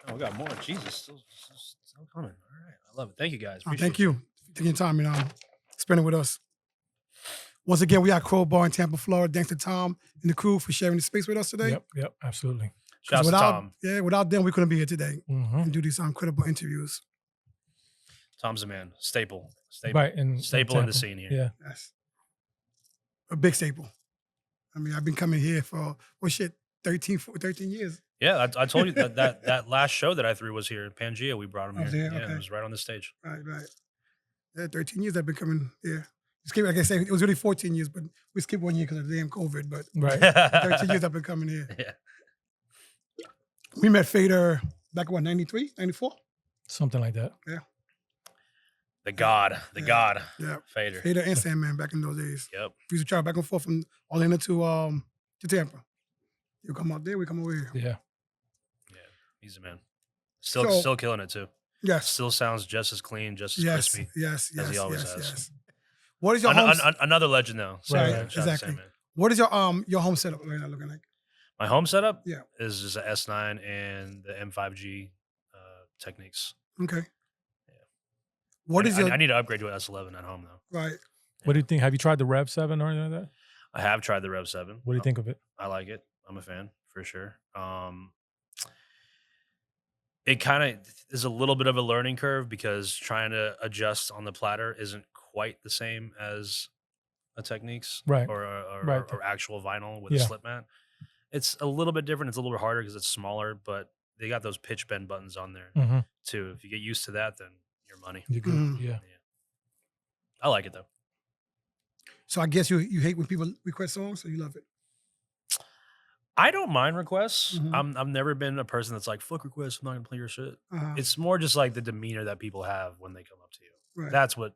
S4: Oh, we got more. Jesus, still coming. All right, I I love it. Thank you guys.
S1: Thank
S4: Appreciate
S1: you for taking your time and spending with us. Once again, we got Crowbar in Tampa, Florida. Thanks to Tom and the crew for sharing the space with us today.
S2: Yep, absolutely.
S4: Shout out to Tom.
S1: Yeah, without them, we couldn't be here today
S2: Mm-hmm.
S1: and do these incredible interviews.
S4: Tom's a man. Staple.
S2: Right, and
S4: Staple in the scene here.
S2: Yeah.
S1: Yes. A big staple. I mean, I've been coming here for, 13 years.
S4: Yeah, I told you that last show that I threw was here. Pangea, we brought him
S1: I was
S4: here.
S1: here,
S4: Yeah,
S1: okay.
S4: it was right on the stage.
S1: Right. Yeah, 13 years I've been coming here. Like I said, it was really 14 years, but we skipped 1 year because of the damn COVID. But
S2: Right.
S1: 13 years I've been coming here.
S4: Yeah.
S1: We met Fader back in 93, 94?
S2: Something like that.
S1: Yeah.
S4: The God.
S1: Yeah.
S4: Fader.
S1: Fader and Sandman back in those days.
S4: Yep.
S1: We used to travel back and forth from Orlando to Tampa. You come out there, we come over here.
S2: Yeah.
S4: He's a man. Still killing it too.
S1: Yes.
S4: Still sounds just as clean, just as crispy.
S1: Yes.
S4: as he always has.
S1: What is your home?
S4: Another legend though.
S1: Right,
S4: Shout out to
S1: exactly.
S4: Sandman.
S1: What is your home setup right now looking like?
S4: My home setup
S1: Yeah.
S4: is just an S9 and the M5G techniques.
S1: Okay.
S4: Yeah.
S1: What is your
S4: I need to upgrade to an S11 at home though.
S1: right?
S2: What do you think? Have you tried the Rev 7 or anything like that?
S4: I have tried the Rev 7.
S2: What do you think of it?
S4: I like it. I'm a fan for sure. It kind of is a little bit of a learning curve because trying to adjust on the platter isn't quite the same as a Techniques
S2: Right.
S4: or actual vinyl with a
S2: Yeah.
S4: slip mat. It's a little bit different. It's a little bit harder because it's smaller, but they got those pitch bend buttons on there
S2: Mm-hmm.
S4: too. If you get used to that, then you're money.
S2: You good?
S1: Mhm.
S2: Yeah.
S4: I like it though.
S1: So I guess you hate when people request songs, so you love it.
S4: I don't mind requests.
S1: Mhm.
S4: I've never been a person that's like, fuck requests, I'm not gonna play your shit.
S1: Uh-huh.
S4: It's more just like the demeanor that people have when they come up to you.
S1: Right.
S4: That's what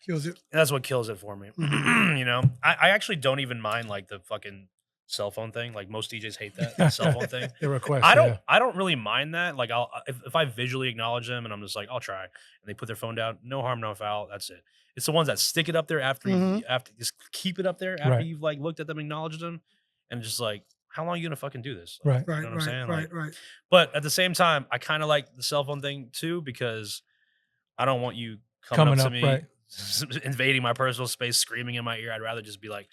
S1: Kills it.
S4: kills it for me.
S1: Mhm.
S4: You know, I actually don't even mind like the fucking cell phone thing. Like most DJs hate that cell phone thing.
S2: The request.
S4: I don't really mind that. Like if I visually acknowledge them and I'm just like, I'll try, and they put their phone down, no harm, no foul. That's it. It's the ones that stick it up there after
S1: Mhm.
S4: you after just keep it up there after
S2: Right.
S4: you've like looked at them, acknowledged them, and just like, how long are you gonna fucking do this?
S2: Right.
S1: Right,
S4: know what I'm saying?
S1: right,
S4: Like,
S1: right.
S4: But at the same time, I kind of like the cell phone thing too because I don't want you coming up to me,
S2: right.
S4: invading my personal space, screaming in my ear. I'd rather just be like,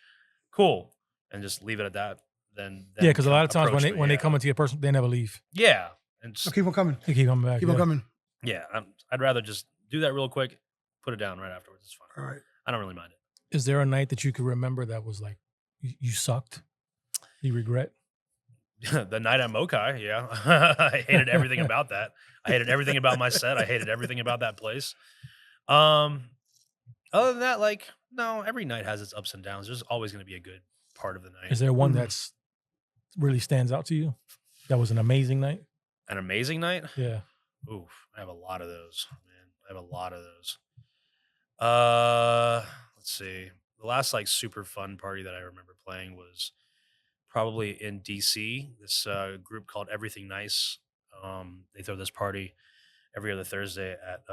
S4: cool, and just leave it at that. Than
S2: Yeah, because a lot of times
S4: approach
S2: when
S4: me,
S2: they come into your person, they never leave.
S4: yeah, and
S1: So
S4: just,
S1: keep on coming.
S2: They keep coming back.
S1: Keep on coming.
S4: yeah, I'd rather just do that real quick, put it down right afterwards. It's fine.
S1: All right.
S4: I don't really mind it.
S2: Is there a night that you could remember that was like you sucked? You regret?
S4: The night at Mokai, yeah. I hated everything about that. I hated everything about my set. I hated everything about that place. Other than that, like, no, every night has its ups and downs. There's always going to be a good part of the night.
S2: Is there one
S1: Mhm.
S2: that's really stands out to you? That was an amazing night?
S4: An amazing night?
S2: Yeah.
S4: Oof, I have a lot of those, man. I have a lot of those. Let's see. The last like super fun party that I remember playing was probably in DC. This group called Everything Nice. They throw this party every other Thursday at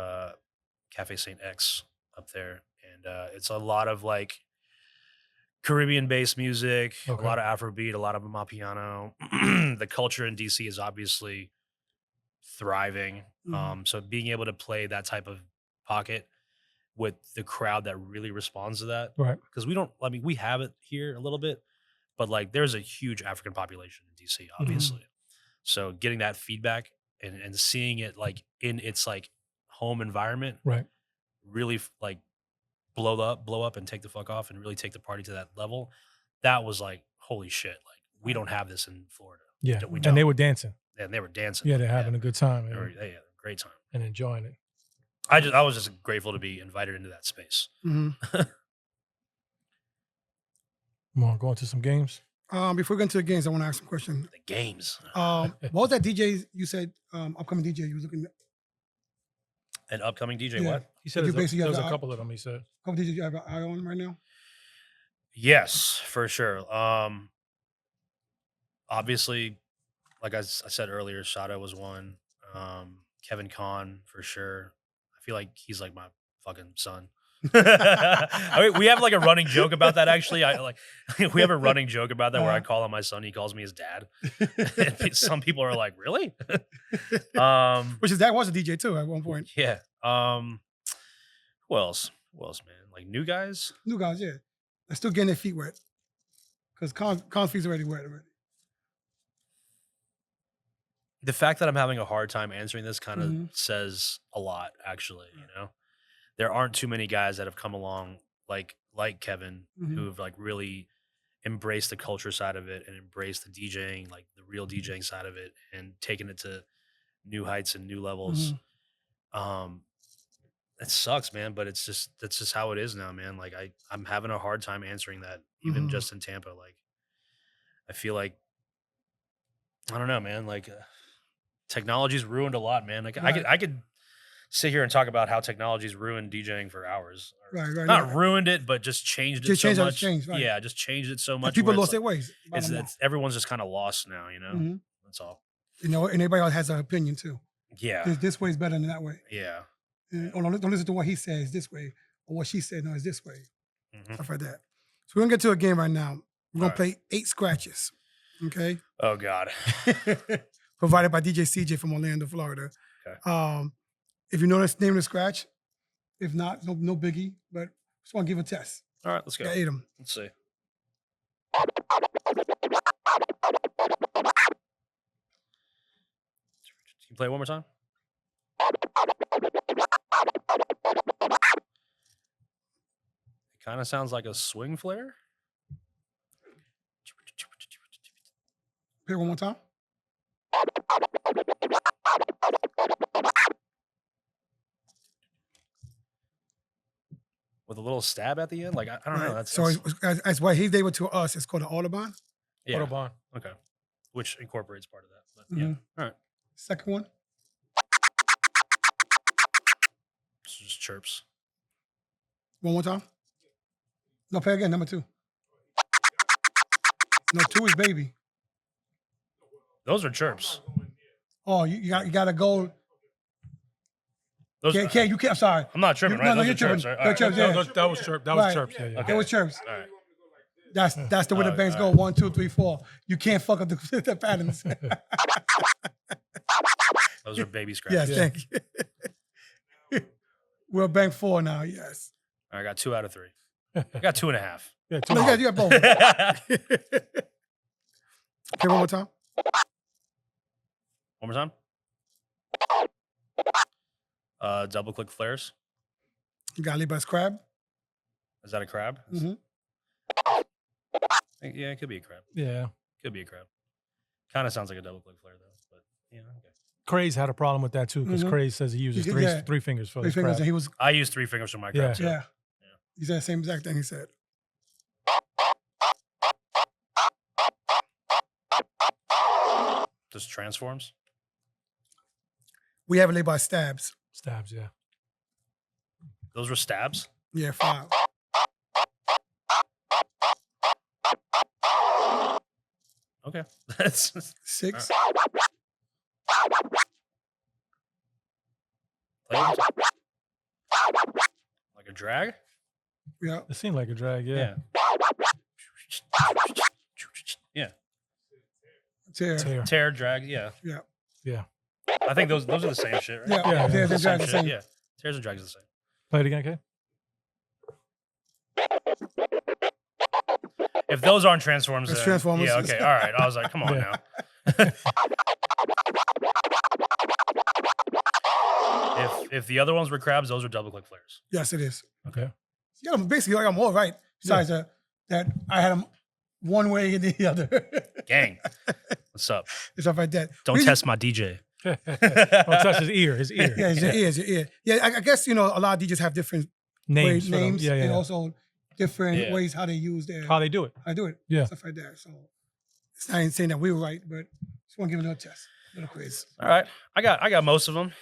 S4: Cafe St. X up there, and it's a lot of like Caribbean-based music,
S2: Okay.
S4: a lot of Afrobeat, a lot of Amapiano. The culture in DC is obviously thriving.
S1: Mhm.
S4: So being able to play that type of pocket with the crowd that really responds to that,
S2: Right.
S4: because we have it here a little bit, but like there's a huge African population in DC, obviously. So getting that feedback and seeing it like in its like home environment,
S2: Right.
S4: really like blow up and take the fuck off and really take the party to that level. That was like, holy shit. Like we don't have this in Florida.
S2: Yeah.
S4: We
S2: And they
S4: don't.
S2: were dancing.
S4: And they were dancing.
S2: Yeah, they're having a good time
S4: They
S2: and,
S4: were- they had a great time.
S2: and enjoying it.
S4: I was just grateful to be invited into that space.
S1: Mhm.
S2: Come on, go into some games.
S1: Before we get into the games, I want to ask a question.
S4: The games.
S1: What was that DJ you said, upcoming DJ you was looking at?
S4: An upcoming DJ,
S1: Yeah.
S4: what?
S2: He said
S1: You
S2: there's
S1: basically
S2: a
S1: have the-
S2: couple of them, he said.
S1: Couple DJs you have an eye on right now?
S4: Yes, for sure. Obviously, like I said earlier, Shadow was one. Kevin Kahn for sure. I feel like he's like my fucking son. I mean, we have like a running joke about that. Actually, we have a running joke about that where I call him my son. He calls me his dad. And some people are like, "Really?"
S1: Which is that was a DJ too at one point.
S4: Yeah. Who else? Who else, man? Like new guys?
S1: New guys, yeah. They're still getting their feet wet. Because Con's feet's already wet already.
S4: The fact that I'm having a hard time answering this kind of
S1: Mhm.
S4: says a lot, actually. You know, there aren't too many guys that have come along like Kevin
S1: Mhm.
S4: who've like really embraced the culture side of it and embraced the DJing, like the real DJing side of it, and taken it to new heights and new levels. It sucks, man, but that's just how it is now, man. Like I'm having a hard time answering that, even
S1: Mhm.
S4: just in Tampa. Like I feel like I don't know, man. Like technology's ruined a lot, man. Like
S1: Right.
S4: I could sit here and talk about how technology's ruined DJing for hours. Or
S1: Right.
S4: not ruined it, but just changed it
S1: Just
S4: so
S1: changed how
S4: much.
S1: it's changed, right.
S4: Yeah, just changed it so
S1: And
S4: much.
S1: people
S4: where it's
S1: lost their
S4: like-
S1: ways. bottom line.
S4: It's everyone's just kind of lost now, you know.
S1: Mhm.
S4: That's all.
S1: You know, and everybody else has an opinion too.
S4: Yeah,
S1: This way is better than that way.
S4: yeah.
S1: Or don't listen to what he says this way, or what she said, no, it's this way.
S4: Mhm.
S1: Stuff like that. So we're gonna get to a game right now. We're gonna
S4: All
S1: play 8 scratches. Okay.
S4: Oh God.
S1: Provided by DJ CJ from Orlando, Florida.
S4: Okay.
S1: If you know the name of the scratch, if not, no biggie, but just want to give a test.
S4: All right, let's go.
S1: Got 8 of them.
S4: Let's see. Can you play it one more time? It kind of sounds like a swing flare.
S1: Play it one more time.
S4: With a little stab at the end, like I don't know.
S1: Right.
S4: That's,
S1: So as what he's able to us, it's called an Audubon.
S4: yeah.
S2: Autobahn.
S4: Okay, which incorporates part of that. But yeah,
S1: Mhm.
S4: all right.
S1: Second one.
S4: It's just chirps.
S1: One more time. No, play again. Number 2. No, 2 is baby.
S4: Those are chirps.
S1: Oh, you got to go.
S4: Those.
S1: You can't. I'm sorry.
S4: I'm not tripping,
S1: You-
S4: right?
S1: no,
S4: Those
S1: you're
S4: are chirps,
S1: tripping.
S4: right?
S1: You're
S4: All
S1: chirps,
S4: right.
S1: yeah.
S2: That was chirp. That was
S1: Right.
S2: chirps. Yeah, yeah.
S4: Okay.
S1: It was chirps.
S4: All right.
S1: That's the way the banks go.
S4: all right.
S1: 1, 2, 3, 4. You can't fuck up the patterns.
S4: Those are baby scratches.
S1: Yes, thank you. We're bank 4 now. Yes.
S4: All right, I got 2 out of 3. I got 2.5.
S2: Yeah,
S1: No, you got both. Okay, one more time.
S4: One more time. Double click flares.
S1: You got Levi's crab.
S4: Is that a crab?
S1: Mhm.
S4: Yeah, it could be a crab.
S2: Yeah.
S4: Could be a crab. Kind of sounds like a double click flare though. But yeah, okay.
S2: Craze had a problem with that too because
S1: Mhm.
S2: Craze says he uses
S1: Yeah,
S2: three
S1: yeah.
S2: three fingers for
S1: 3
S2: his
S1: fingers,
S2: crab.
S1: and he was.
S4: I use 3 fingers for my crab too.
S1: Yeah. He said the same exact thing. He said.
S4: Just transforms.
S1: We have it laid by stabs.
S2: Stabs, yeah.
S4: Those were stabs.
S1: Yeah, 5.
S4: Okay. That's
S1: 6.
S4: like a drag.
S1: Yeah.
S2: It seemed like a drag, yeah.
S4: Yeah.
S1: Tear.
S2: Tear.
S4: Tear, drag. Yeah.
S1: Yeah.
S2: Yeah.
S4: I think those are the same shit, right?
S1: Yeah.
S2: Yeah,
S1: Tears and
S4: Same
S1: drags the
S4: shit,
S1: same.
S4: Yeah. Tears and drags are the same.
S2: Play it again, okay?
S4: If those aren't transforms,
S1: It's
S4: then,
S1: Transformers.
S4: Yeah, okay, all right. I was like, come on
S2: Yeah.
S4: now. if the other ones were crabs, those are double click flares.
S1: Yes, it is.
S2: Okay.
S1: Yeah, basically, like I'm all right. Besides that I had them one way and the other.
S4: Gang, what's up?
S1: and stuff like that.
S4: Don't
S1: Really-
S4: test my DJ.
S2: Don't touch his ear. His ear.
S1: Yeah, it's your ear. Yeah, I guess a lot of DJs have different
S2: Names. for them.
S1: names
S2: Yeah, yeah.
S1: and also different
S4: Yeah.
S1: ways how they use their
S2: How they do it.
S1: I do it.
S2: Yeah.
S1: Stuff like that. So it's not even saying that we were right, but just want to give it a little test, a little quiz.
S4: All right, I got most of them.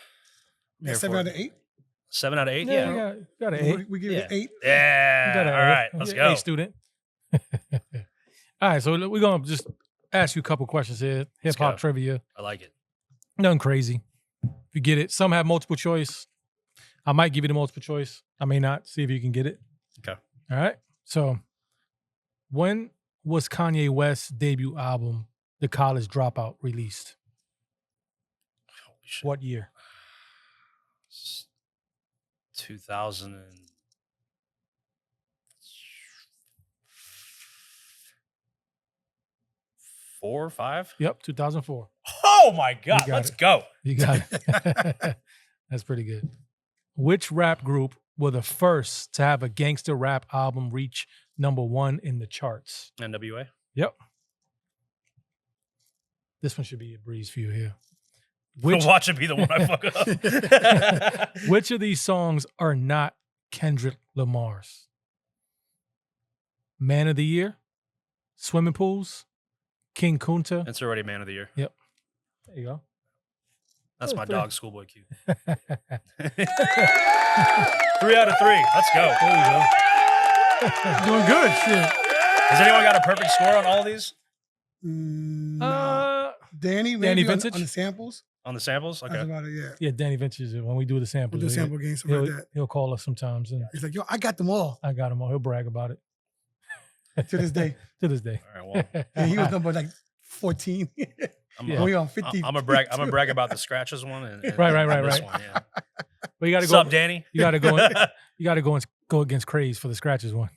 S1: Yeah,
S4: Here
S1: 7
S4: for
S1: out
S4: it.
S1: of 8.
S4: 7 out of 8.
S2: Yeah,
S4: Yeah.
S2: you got an 8.
S1: We give
S4: Yeah.
S1: it 8.
S4: Yeah.
S2: You got an
S4: All
S2: A.
S4: right, let's
S2: You're an
S4: go.
S2: A student. All right, so we're gonna just ask you a couple questions here. Hip hop
S4: go.
S2: trivia.
S4: I like it.
S2: Nothing crazy. If you get it, some have multiple choice. I might give you the multiple choice. I may not. See if you can get it.
S4: Okay.
S2: All right. So, when was Kanye West's debut album, The College Dropout, released?
S4: Holy shit.
S2: What year?
S4: 2004 or 5.
S2: Yep, 2004.
S4: Oh my God,
S2: got
S4: let's
S2: it.
S4: go.
S2: You got it. That's pretty good. Which rap group were the first to have a gangster rap album reach #1 in the charts?
S4: NWA.
S2: Yep. This one should be a breeze for you here.
S4: Watch it be the one I fuck up.
S2: Which of these songs are not Kendrick Lamar's? Man of the Year, Swimming Pools, King Kunta.
S4: It's already Man of the Year.
S2: Yep. There you go.
S4: That's my
S2: three.
S4: dog, Schoolboy Q. 3 out of 3. Let's go.
S2: There you go.
S1: Doing good. Shit.
S4: Has anyone got a perfect score on all of these?
S1: No. Danny, maybe
S2: Vintage?
S1: on the samples.
S4: On the samples?
S1: That's
S4: Okay.
S1: about it. Yeah.
S2: Yeah, Danny Vintage, when we do the samples.
S1: We'll do sample games, stuff like that.
S2: He'll call us sometimes, and
S1: He's like, yo, I got them all
S2: I got him all. He'll brag about it.
S1: to this day.
S2: To this day.
S4: All right. Well,
S1: And he was number like 14.
S2: Yeah.
S1: We on 50.
S4: I'm gonna brag about the scratches one. And
S2: Right.
S4: This one, yeah.
S2: But you got to
S4: What's
S2: go.
S4: up, Danny?
S2: You got to go. You got to go against Craze for the scratches one.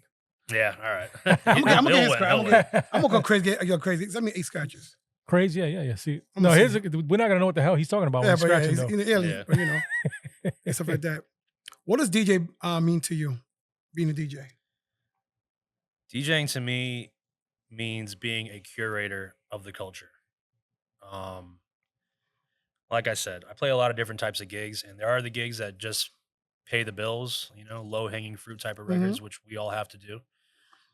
S4: Yeah. All right.
S1: I'm gonna get his
S4: He'll
S1: scratch.
S4: win.
S1: I'm gonna go crazy. Yo, crazy. Send me 8 scratches.
S2: Craze, yeah. See,
S1: I'm
S2: no,
S1: gonna
S2: here's
S1: see.
S2: we're not gonna know what the hell he's talking about when he's
S1: but
S2: scratching
S1: he's
S2: though.
S1: in the alien,
S4: Yeah.
S1: but you know, and stuff like that. What does DJ mean to you, being a DJ?
S4: DJing to me means being a curator of the culture. Like I said, I play a lot of different types of gigs, and there are the gigs that just pay the bills, low hanging fruit type of records, which we all have to do.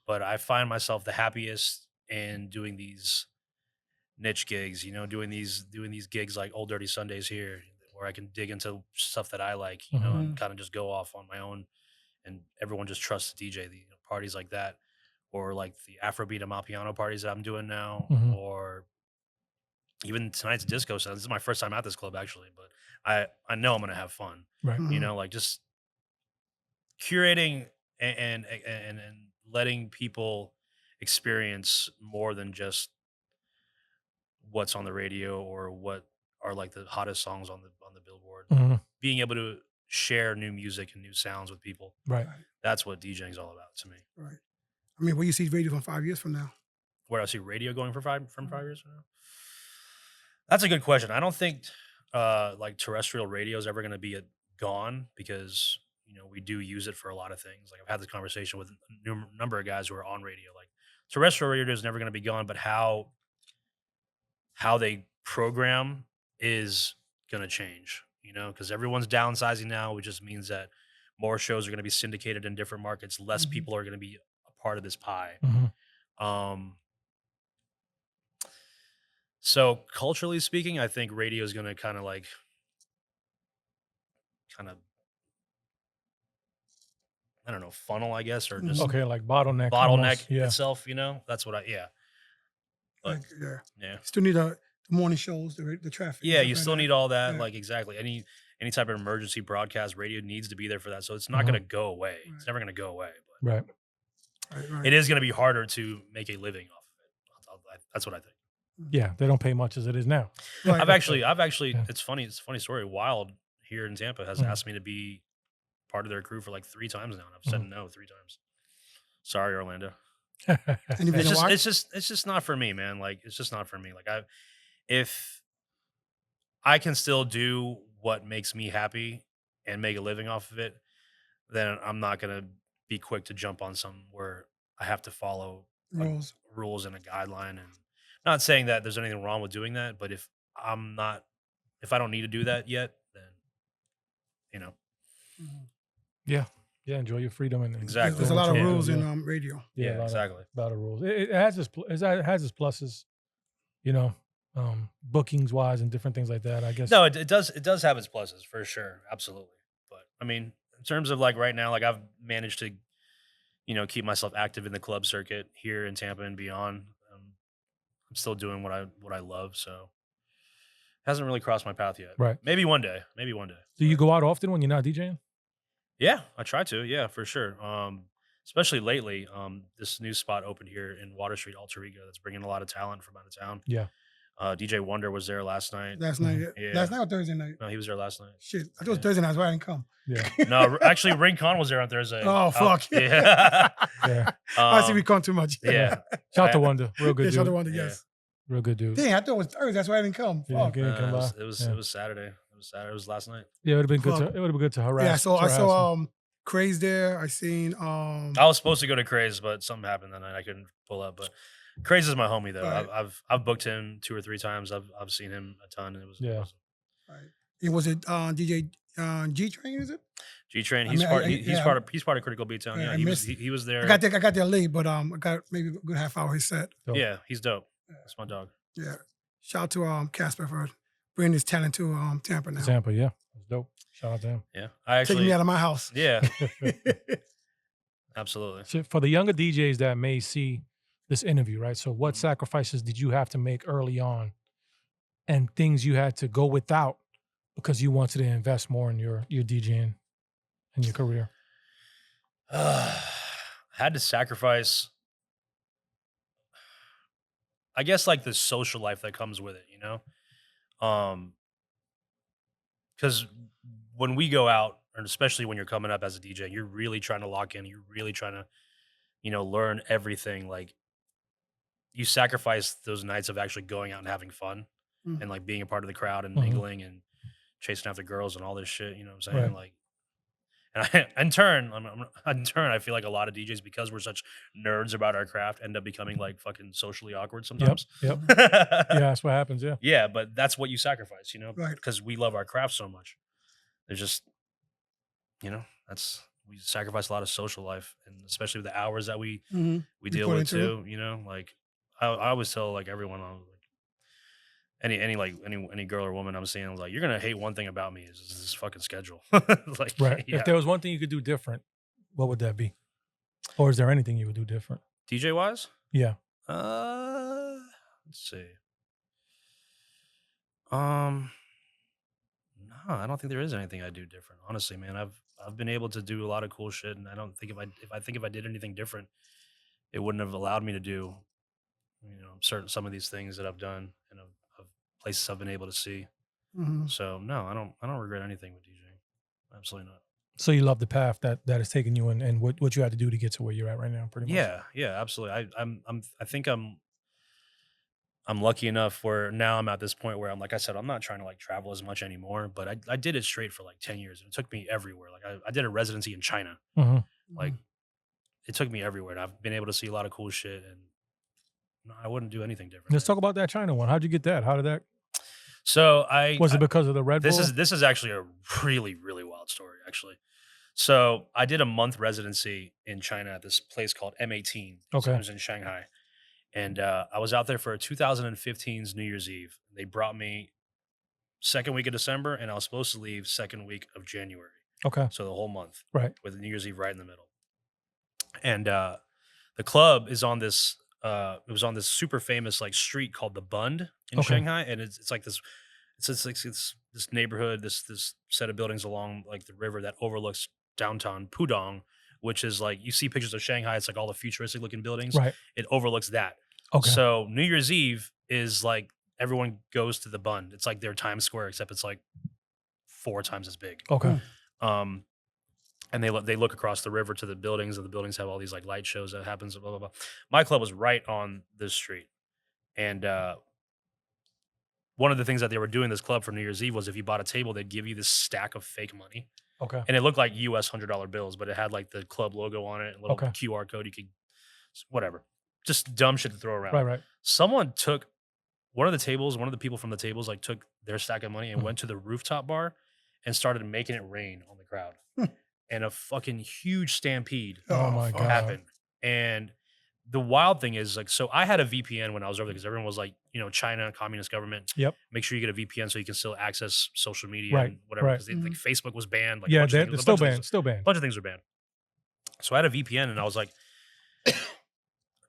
S4: But I find myself the happiest in doing these niche gigs, doing these gigs like Old Dirty Sundays here, where I can dig into stuff that I like, and kind of just go off on my own, and everyone just trusts the DJ. The parties like that, or like the Afrobeat and Amapiano parties that I'm doing now, or even tonight's disco sound. This is my first time at this club actually, but I know I'm gonna have fun.
S2: Right.
S4: Like just curating and letting people experience more than just what's on the radio or what are like the hottest songs on the Billboard. Being able to share new music and new sounds with people.
S2: Right.
S4: That's what DJing's all about to me.
S1: Right. I mean, where you see radio from 5 years from now?
S4: Where I see radio going from 5 years from now? That's a good question. I don't think like terrestrial radio is ever going to be gone because we do use it for a lot of things. Like I've had this conversation with a number of guys who are on radio. Like terrestrial radio is never going to be gone, but how they program is going to change. Because everyone's downsizing now, which just means that more shows are going to be syndicated in different markets. Less people are going to be a part of this pie. So culturally speaking, I think radio is going to kind of I don't know, funnel, I guess, or just
S2: Okay, like bottleneck.
S4: bottleneck
S2: almost, yeah.
S4: itself. That's what But
S1: Like, yeah.
S4: yeah,
S1: Still need the morning shows, the traffic.
S4: yeah,
S1: stuff
S4: you
S1: like
S4: still
S1: that.
S4: need all that.
S1: Yeah.
S4: Like exactly any type of emergency broadcast, radio needs to be there for that. So it's not going to go away. It's
S1: Right.
S4: never going to go away. But
S2: Right.
S1: Right.
S4: it is going to be harder to make a living off of it. That's what I think.
S2: Yeah, they don't pay much as it is now.
S1: Right.
S4: I've actually,
S2: Yeah.
S4: it's funny. It's a funny story. Wild here in Tampa has asked me to be part of their crew for like 3 times now. And I've said no 3 times. Sorry, Orlando.
S1: Any reason why?
S4: It's just not for me, man. Like, it's just not for me. Like if I can still do what makes me happy and make a living off of it, then I'm not going to be quick to jump on something where I have to follow rules and a guideline. And not saying that there's anything wrong with doing that, but if I don't need to do that yet, then,
S2: Yeah, enjoy your freedom and
S4: Exactly.
S1: There's a lot of
S2: Yeah.
S1: rules in radio.
S2: Yeah,
S4: yeah, exactly.
S2: A lot of rules. It has its pluses, bookings wise and different things like that. I guess.
S4: No, it does have its pluses for sure. Absolutely. But I mean, in terms of like right now, like I've managed to, keep myself active in the club circuit here in Tampa and beyond. I'm still doing what I love. So it hasn't really crossed my path yet.
S2: Right.
S4: Maybe one day.
S2: Do you go out often when you're not DJing?
S4: Yeah, I try to. Yeah, for sure. Especially lately, this new spot opened here in Water Street, Alter Ego, that's bringing a lot of talent from out of town.
S2: Yeah.
S4: DJ Wonder was there last night.
S1: Last night.
S4: Yeah.
S1: Last night or Thursday night?
S4: No, he was there last night.
S1: Shit, I thought it was Thursday night. That's why I didn't come.
S2: Yeah.
S4: No, actually, Ring Khan was there on Thursday.
S1: Oh, fuck.
S4: Yeah.
S2: Yeah.
S1: I see we come too much.
S4: Yeah.
S2: Shout out to Wonder. Real good
S1: Yeah,
S2: dude.
S1: shout out to Wonder,
S4: Yeah.
S1: yes.
S2: Real good dude.
S1: Dang, I thought it was Thursday. That's why I didn't come.
S2: Yeah,
S1: Fuck.
S2: good. Didn't come by.
S4: It was Saturday. It was Saturday. It was last night.
S2: Yeah, it would have been good.
S1: Fuck.
S2: It would have been good to harass.
S1: Yeah, I
S2: to harass
S1: saw
S2: him.
S1: Craze there. I seen
S4: I was supposed to go to Craze, but something happened that night. I couldn't pull up. But Craze is my homie though.
S1: Right.
S4: I've booked him 2 or 3 times. I've seen him a ton. And it was awesome.
S1: right. It was it DJ G Train, is it?
S4: G Train.
S1: I
S4: He's
S1: mean,
S4: part.
S1: I-
S4: He's
S1: yeah.
S4: part of. He's part of Critical Beat Town.
S1: Yeah,
S4: Yeah,
S1: I
S4: he was.
S1: missed-
S4: He was there.
S1: I got there late, but I got maybe a good half hour his set.
S2: Dope.
S4: Yeah, he's dope. That's my dog.
S1: Yeah. Shout out to Casper for bringing his talent to Tampa now.
S2: Tampa, yeah, that's dope. Shout out to him.
S4: Yeah, I
S1: Taking
S4: actually.
S1: me out of my house.
S4: Yeah, absolutely.
S2: So for the younger DJs that may see this interview, right? So what sacrifices did you have to make early on, and things you had to go without because you wanted to invest more in your DJing and your career?
S4: Had to sacrifice. I guess like the social life that comes with it, you know, because when we go out, and especially when you're coming up as a DJ, you're really trying to lock in. You're really trying to, learn everything. Like you sacrifice those nights of actually going out and having fun,
S1: Mm.
S4: and like being a part of the crowd and
S2: Mhm.
S4: mingling and chasing after girls and all this shit. You know what I'm saying?
S2: Right.
S4: Like, and in turn, I feel like a lot of DJs, because we're such nerds about our craft, end up becoming like fucking socially awkward sometimes.
S2: Yep. Yeah, that's what happens. Yeah.
S4: Yeah, but that's what you sacrifice,
S1: Right.
S4: because we love our craft so much. There's just, we sacrifice a lot of social life, and especially with the hours that we
S1: Mm-hmm.
S4: deal
S1: put
S4: with
S1: into
S4: too. Like I always tell like everyone, any girl or woman I'm seeing, I was like, you're gonna hate one thing about me is this fucking schedule. Like,
S2: Right.
S4: yeah.
S2: If there was one thing you could do different, what would that be? Or is there anything you would do different?
S4: DJ wise,
S2: Yeah.
S4: let's see. No, I don't think there is anything I do different. Honestly, man, I've been able to do a lot of cool shit, and I don't think if I did anything different, it wouldn't have allowed me to do, some of these things that I've done, and of places I've been able to see.
S1: Mm-hmm.
S4: So no, I don't regret anything with DJing. Absolutely not.
S2: So you love the path that has taken you and what you had to do to get to where you're at right now, pretty much.
S4: Yeah, absolutely. I think I'm lucky enough where now I'm at this point where I'm, like I said, I'm not trying to like travel as much anymore, but I did it straight for like 10 years, and it took me everywhere. Like I did a residency in China.
S2: Mm-hmm.
S4: Like it took me everywhere, and I've been able to see a lot of cool shit, and no, I wouldn't do anything different.
S2: Let's talk about that China one. How'd you get that? How did that?
S4: So
S2: Was it because of the Red Bull?
S4: this is actually a really, really wild story, actually. So I did a month residency in China at this place called M18.
S2: Okay.
S4: It was in Shanghai. And I was out there for 2015's New Year's Eve. They brought me second week of December, and I was supposed to leave second week of January.
S2: Okay.
S4: So the whole month.
S2: Right.
S4: With New Year's Eve right in the middle. And the club is on this it was on this super famous like street called the Bund in
S2: Okay.
S4: Shanghai, and it's like this it's this neighborhood, this set of buildings along like the river that overlooks downtown Pudong, which is like, you see pictures of Shanghai, it's like all the futuristic looking buildings.
S2: Right.
S4: It overlooks that.
S2: Okay.
S4: So New Year's Eve is like everyone goes to the Bund. It's like their Times Square, except it's like 4 times as big.
S2: Okay.
S4: And they look across the river to the buildings, and the buildings have all these like light shows that happens. Blah blah blah. My club was right on this street, and one of the things that they were doing this club for New Year's Eve was if you bought a table, they'd give you this stack of fake money,
S2: Okay.
S4: and it looked like US $100 bills, but it had like the club logo on it, a little
S2: Okay.
S4: QR code. You could whatever, just dumb shit to throw around.
S2: Right.
S4: Someone took one of the people from the tables like took their stack of money and
S2: Mhm.
S4: went to the rooftop bar and started making it rain on the crowd.
S1: Hmm.
S4: And a fucking huge stampede
S2: Oh my
S1: fuck.
S2: God.
S4: happened. And the wild thing is, like, so I had a VPN when I was over there because everyone was like, China, communist government.
S2: Yep.
S4: Make sure you get a VPN so you can still access social media
S2: Right,
S4: and whatever.
S2: right.
S4: Because like Facebook was banned. Like, a
S2: Yeah,
S4: bunch of
S2: they're
S4: things- a
S2: still
S4: bunch of things-
S2: banned. Still banned.
S4: a bunch of things were banned. So I had a VPN, and I was like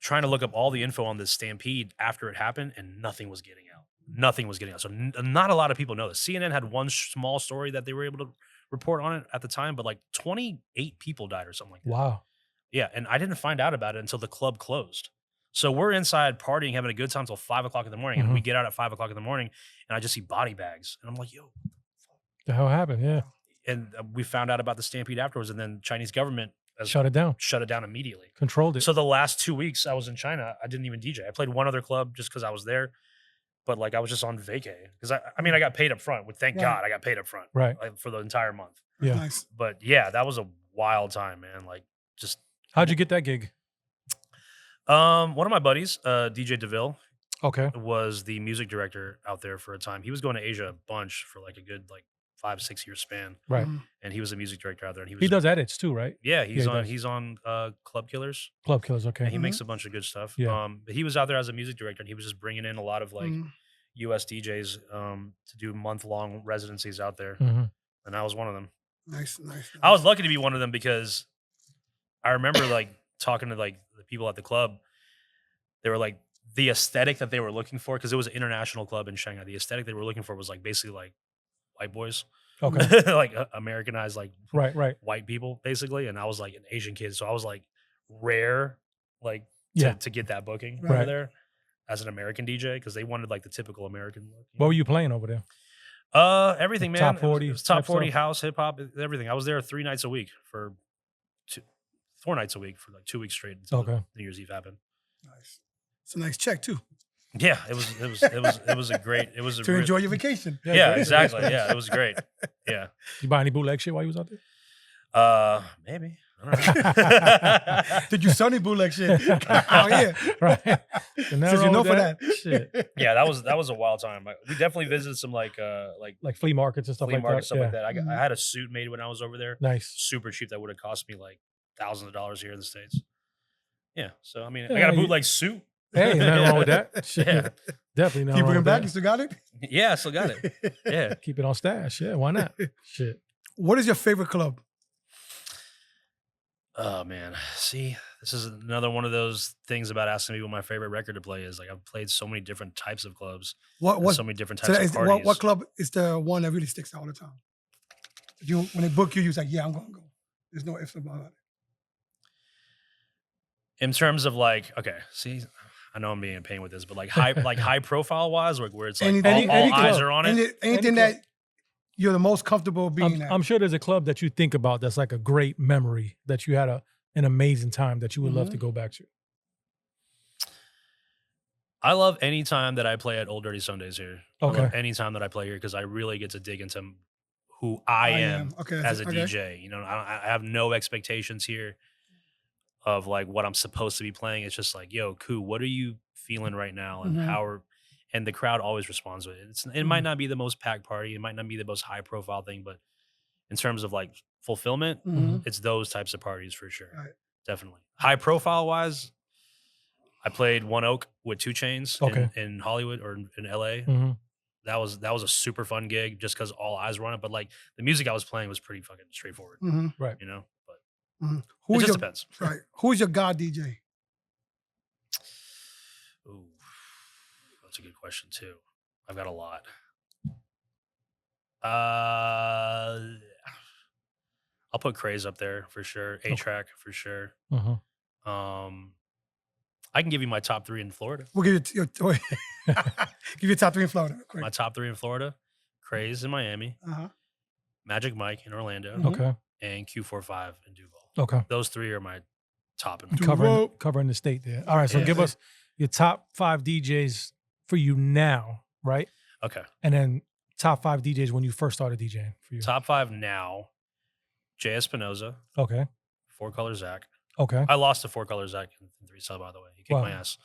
S4: trying to look up all the info on this stampede after it happened, and nothing was getting out. Nothing was getting out. So not a lot of people know this. CNN had one small story that they were able to report on it at the time, but like 28 people died or something like that.
S2: Wow.
S4: Yeah, and I didn't find out about it until the club closed. So we're inside partying, having a good time till 5 o'clock in the morning. And we get out at 5 o'clock in the morning and I just see body bags. And I'm like, yo.
S2: The hell happened? Yeah.
S4: And we found out about the stampede afterwards. And then Chinese government
S2: Shut it down.
S4: Shut it down immediately.
S2: Controlled it.
S4: So the last 2 weeks I was in China, I didn't even DJ. I played one other club just because I was there. But like I was just on vacay. Because I mean, I got paid up front. Thank God I got paid up front.
S2: Right.
S4: Like, for the entire month.
S2: Yeah.
S1: Nice.
S4: But yeah, that was a wild time, man. Like just.
S2: How'd you get that gig?
S4: One of my buddies, DJ DeVille,
S2: Okay.
S4: was the music director out there for a time. He was going to Asia a bunch for like a good 5-6 year span.
S2: Right.
S4: And he was a music director out there. And
S2: He does edits too, right?
S4: Yeah,
S2: he does.
S4: he's on Club Killers.
S2: Club Killers. Okay.
S4: And he makes a bunch of good stuff.
S2: Yeah.
S4: But he was out there as a music director, and he was just bringing in a lot of like US DJs to do month-long residencies out there. And I was one of them.
S1: Nice.
S4: I was lucky to be one of them because I remember like talking to like the people at the club. They were like the aesthetic that they were looking for, because it was an international club in Shanghai. The aesthetic they were looking for was like basically like white boys.
S2: Okay.
S4: Like Americanized, like
S2: right.
S4: white people basically. And I was like an Asian kid, so I was like rare, like to get that booking over there as an American DJ, because they wanted like the typical American look.
S2: What were you playing over there?
S4: Everything, man.
S2: Top 40,
S4: it was top 40
S2: stuff?
S4: house, hip hop, everything. I was there 4 nights a week for like 2 weeks straight until New Year's Eve happened.
S1: Nice. It's a nice check too.
S4: Yeah, it was a great. It was a
S1: to enjoy your vacation.
S4: Yeah, exactly. Yeah, it was great. Yeah.
S2: You buy any bootleg shit while you was out there?
S4: Maybe. I don't know.
S1: Did you sell any bootleg shit? Oh yeah,
S2: right.
S1: Since you know for that.
S2: Shit.
S4: Yeah, that was a wild time. We definitely visited some like
S2: flea markets and stuff
S4: flea
S2: like
S4: markets,
S2: that.
S4: stuff like that. I had a suit made when I was over there.
S2: Nice.
S4: Super cheap. That would have cost me like thousands of dollars here in the States. Yeah. So I mean, I got a bootleg suit.
S2: Hey, nothing wrong with that. Shit.
S4: Yeah.
S2: Definitely not.
S1: Keep
S2: wrong
S1: bringing
S2: with
S1: back.
S2: that.
S1: You still got it?
S4: Yeah, I still got it. Yeah.
S2: Keep it on stash. Yeah, why not? Shit.
S1: What is your favorite club?
S4: Oh man, see, this is another one of those things about asking me what my favorite record to play is. Like I've played so many different types of clubs, so many different types of parties.
S1: What club is the one that really sticks out all the time? When they book you, you're like, yeah, I'm gonna go. There's no ifs about it.
S4: In terms of like, okay, see, I know I'm being in pain with this, but like high profile wise, like where it's like all eyes are on it.
S1: Anything that you're the most comfortable being at.
S2: I'm sure there's a club that you think about that's like a great memory that you had an amazing time that you would love to go back to.
S4: I love any time that I play at Old Dirty Sundays here.
S2: Okay.
S4: I love any time that I play here because I really get to dig into who I am as a DJ. You know, I have no expectations here of like what I'm supposed to be playing. It's just like, yo, Koo, what are you feeling right now? And and the crowd always responds with it. It might not be the most packed party. It might not be the most high profile thing, but in terms of like fulfillment, it's those types of parties for sure.
S1: Right.
S4: Definitely. High profile wise, I played One Oak with 2 Chainz in Hollywood or in LA. That was a super fun gig just because all eyes were on it. But like the music I was playing was pretty fucking straightforward.
S2: Right.
S4: You know? But
S1: it
S4: just depends.
S1: Right. Who's your god DJ?
S4: Ooh. That's a good question too. I've got a lot. I'll put Craze up there for sure. A-Track for sure. I can give you my top 3 in Florida.
S1: We'll give you give you top 3 in Florida. Quick.
S4: My top 3 in Florida: Craze in Miami, Magic Mike in Orlando, and Q45 in Duval.
S2: Okay.
S4: Those 3 are my top.
S2: Covering the state there. All right, so give us your top 5 DJs for you now, right?
S4: Okay.
S2: And then top 5 DJs when you first started DJing for you.
S4: Top 5 now: Jay Espinoza,
S2: Okay.
S4: 4 Color Zach.
S2: Okay.
S4: I lost to 4 Color Zach in 3 sub, by the way. He kicked
S2: Wow.
S4: my ass.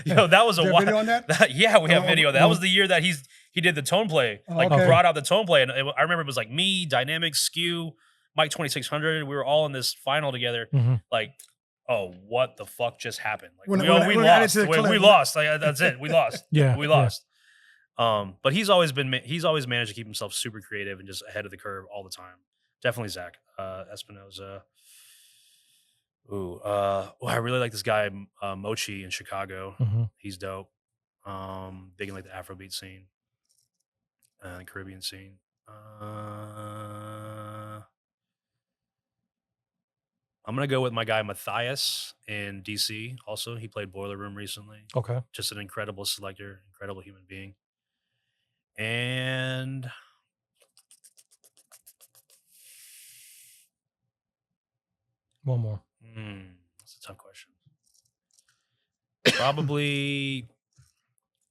S4: Yo, that was a
S1: wild video on that?
S4: Yeah, we have video. That was the year that he did the tone play. Like brought out the tone play. And I remember it was like me, Dynamic, Skew, Mike 2600. We were all in this final together. Like, oh, what the fuck just happened? Like we lost. We lost. Like that's it. We lost. We lost. But he's always managed to keep himself super creative and just ahead of the curve all the time. Definitely Zach Espinoza. Ooh, I really like this guy Mochi in Chicago. He's dope. Big in like the Afrobeat scene and Caribbean scene. I'm gonna go with my guy Matthias in DC. Also, he played Boiler Room recently.
S2: Okay.
S4: Just an incredible selector, incredible human being. And
S2: One more.
S4: that's a tough question. Probably.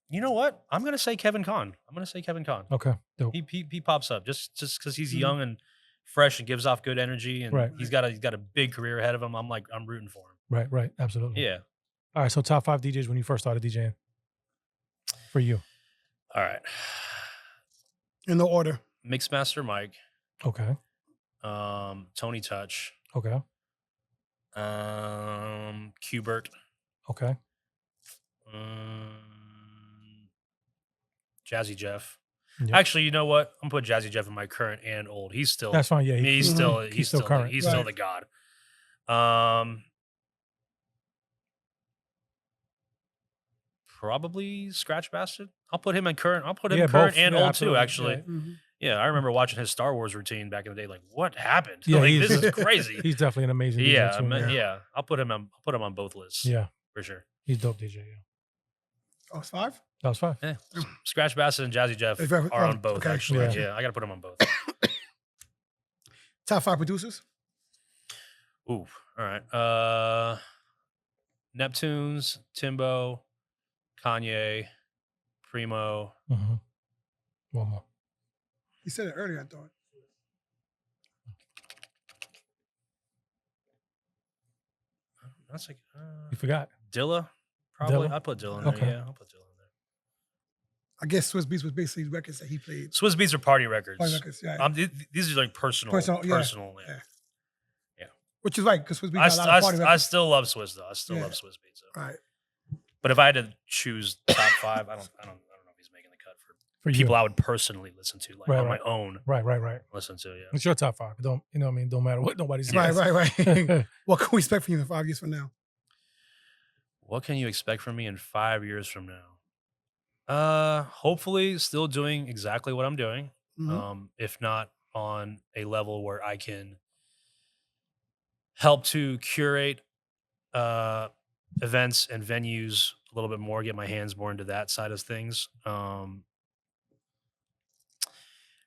S4: You know what? I'm gonna say Kevin Kahn.
S2: Okay. Dope.
S4: He pops up just because he's young and fresh and gives off good energy, and
S2: Right.
S4: he's got a big career ahead of him. I'm rooting for him.
S2: Right. Right. Absolutely.
S4: Yeah.
S2: All right. So top 5 DJs when you first started DJing for you.
S4: All right.
S1: In the order.
S4: Mixmaster Mike.
S2: Okay.
S4: Tony Touch.
S2: Okay.
S4: Qbert.
S2: Okay.
S4: Jazzy Jeff.
S2: Yep.
S4: Actually, you know what? I'm gonna put Jazzy Jeff in my current and old. He's still
S2: That's fine. Yeah.
S4: he's still
S2: current.
S4: He's still the god. Probably Scratch Bastard. I'll put him in current. I'll put him current
S2: both.
S4: and
S2: Yeah,
S4: old
S2: absolutely.
S4: too. Actually,
S2: Yeah.
S4: yeah, I remember watching his Star Wars routine back in the day. Like, what happened?
S2: Yeah,
S4: Like, this is crazy.
S2: He's definitely an amazing DJ
S4: Yeah,
S2: too, man.
S4: yeah. I'll put him on both lists.
S2: Yeah.
S4: For sure.
S2: He's dope DJ. Yeah.
S1: Oh, it's 5?
S2: That was 5.
S4: Yeah. Scratch Bastard and Jazzy Jeff
S1: If ever-
S4: are
S1: oh,
S4: on both.
S1: okay.
S4: Actually,
S2: Yeah.
S4: yeah, I gotta put them on both.
S1: Top 5 producers?
S4: Ooh, all right. Neptunes, Timbo, Kanye, Primo.
S2: Mm-hmm. One more.
S1: You said it earlier, I thought.
S4: That's like
S2: You forgot.
S4: Dilla. Probably.
S2: Dilla?
S4: I'll put Dilla in there.
S2: Okay.
S4: Yeah, I'll put Dilla in there.
S1: I guess Swiss Beats was basically records that he played.
S4: Swiss Beats are party records.
S1: Party records, yeah.
S4: These are like personal.
S1: Personal, yeah,
S4: Personal. Yeah.
S1: yeah. Which is right, because Swiss Beats
S4: I,
S1: got a lot of party
S4: I
S1: records.
S4: still love Swiss though. I still
S1: Yeah.
S4: love Swiss Beats. So.
S1: Right.
S4: But if I had to choose top 5, I don't know if he's making the cut for
S2: For
S4: people
S2: you.
S4: I would personally listen to, like
S2: Right,
S4: on
S2: right.
S4: my own.
S2: Right.
S4: Listen to, yeah.
S2: It's your top 5. Don't you know what I mean? Don't matter what nobody says.
S1: Right. What can we expect from you in 5 years from now?
S4: What can you expect from me in 5 years from now? Hopefully still doing exactly what I'm doing.
S1: Mhm.
S4: If not on a level where I can help to curate events and venues a little bit more, get my hands more into that side of things.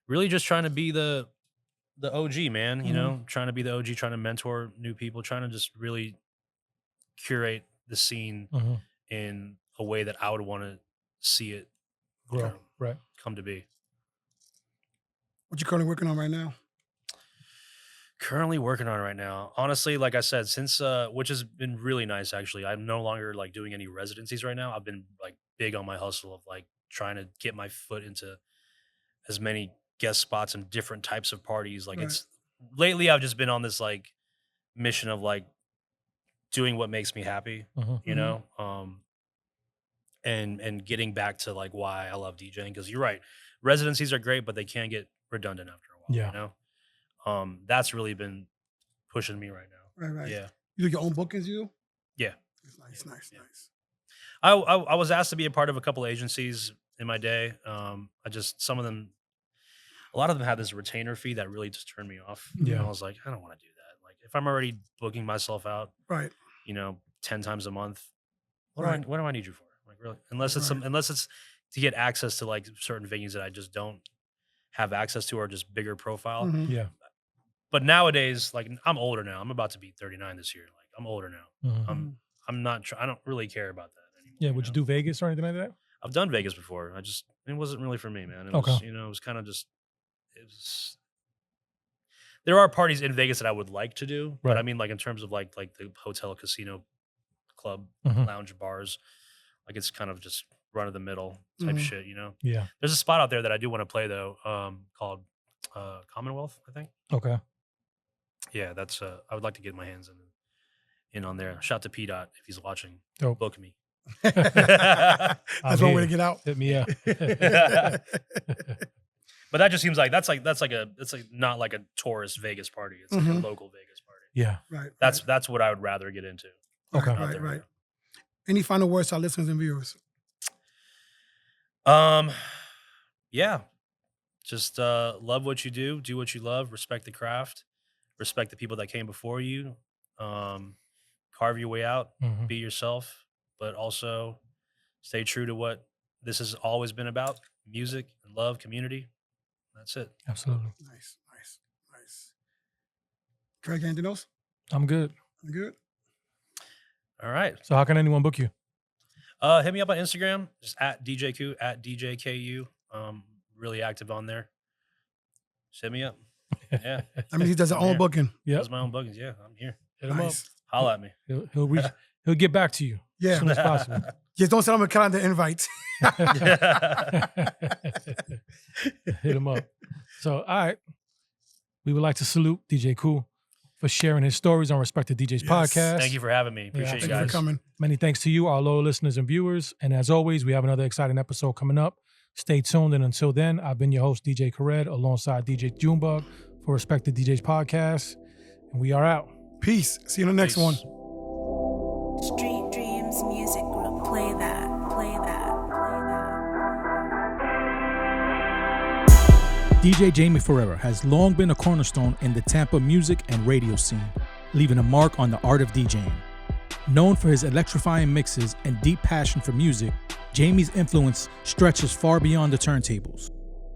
S4: Really just trying to be the OG, man, you know, trying to be the OG, trying to mentor new people, trying to just really curate the scene
S2: Mhm.
S4: in a way that I would want to see it
S2: Grow. Right.
S4: come to be.
S1: What you currently working on right now?
S4: Currently working on it right now. Honestly, like I said, since which has been really nice actually. I'm no longer like doing any residencies right now. I've been like big on my hustle of like trying to get my foot into as many guest spots and different types of parties. Like
S1: Right.
S4: it's lately I've just been on this like mission of like doing what makes me happy,
S2: Mhm.
S4: you know? And getting back to like why I love DJing, because you're right. Residencies are great, but they can get redundant after a while,
S2: Yeah.
S4: you know? That's really been pushing me right now.
S1: Right.
S4: Yeah.
S1: You do your own bookings, you?
S4: Yeah.
S1: It's nice.
S4: Yeah. I was asked to be a part of a couple agencies in my day. Some of them, a lot of them had this retainer fee that really just turned me off.
S2: Yeah.
S4: And I was like, I don't want to do that. Like if I'm already booking myself out,
S1: Right.
S4: 10 times a month, what
S1: Right.
S4: do I need you for? Like really? Unless it's unless it's to get access to like certain venues that I just don't have access to or just bigger profile.
S1: Mhm.
S2: Yeah.
S4: But nowadays, like I'm older now. I'm about to be 39 this year. Like I'm older now.
S2: Mhm.
S4: I'm not. I don't really care about that anymore.
S2: Yeah. Would you
S4: know?
S2: do Vegas or anything like that?
S4: I've done Vegas before. It wasn't really for me, man. It
S2: Okay.
S4: was, it was kind of just. It was. There are parties in Vegas that I would like to do, but
S2: Right.
S4: I mean, like in terms of like the hotel, casino, club,
S2: Mhm.
S4: lounge, bars, like it's kind of just run of the middle type
S1: Mhm.
S4: shit, you know.
S2: Yeah.
S4: There's a spot out there that I do want to play though, called Commonwealth, I think.
S2: Okay.
S4: Yeah, that's I would like to get my hands in on there. Shout to P Dot if he's watching.
S2: Dope.
S4: Book me.
S1: That's one way to get out.
S2: Hit me up.
S4: But that just seems like it's like not like a tourist Vegas party. It's like
S1: Mhm.
S4: a local Vegas party.
S2: Yeah.
S1: Right.
S4: That's what I would rather get into.
S2: Okay.
S4: out
S1: Right.
S4: there,
S1: Right. Any final words to our listeners and viewers?
S4: Yeah. Just love what you do what you love, respect the craft, respect the people that came before you, Carve your way out,
S2: Mhm.
S4: be yourself, but also stay true to what this has always been about: music and love, community. That's it.
S2: Absolutely.
S1: Nice. Craig, anything else?
S2: I'm good.
S1: I'm good.
S4: All right.
S2: So how can anyone book you?
S4: Hit me up on Instagram, just at DJQ, at DJKU. Really active on there. Just hit me up. Yeah.
S1: I mean, he does his own
S4: Yeah.
S1: booking.
S2: Yep.
S4: That's my own bookings. Yeah, I'm here.
S2: Hit him
S1: Nice.
S4: Holla at me.
S2: up. He'll reach. He'll get back to you as
S1: Yeah.
S2: soon as possible.
S1: Just don't send him a calendar invite.
S2: Hit him up. So, all right. We would like to salute DJ Cool for sharing his stories on Respected DJs
S1: Yes.
S2: podcast.
S4: Thank you for having me. Appreciate
S1: Thank
S4: you
S1: you for
S4: guys.
S1: coming.
S2: Many thanks to you, our loyal listeners and viewers. And as always, we have another exciting episode coming up. Stay tuned. And until then, I've been your host, DJ Khaled, alongside DJ Junebug for Respected DJs podcast. And we are out.
S1: Peace. See you in the next one.
S4: Peace.
S3: Street Dreams Music Group. Play that.
S2: DJ Jamie Ferreira has long been a cornerstone in the Tampa music and radio scene, leaving a mark on the art of DJing. Known for his electrifying mixes and deep passion for music, Jamie's influence stretches far beyond the turntables.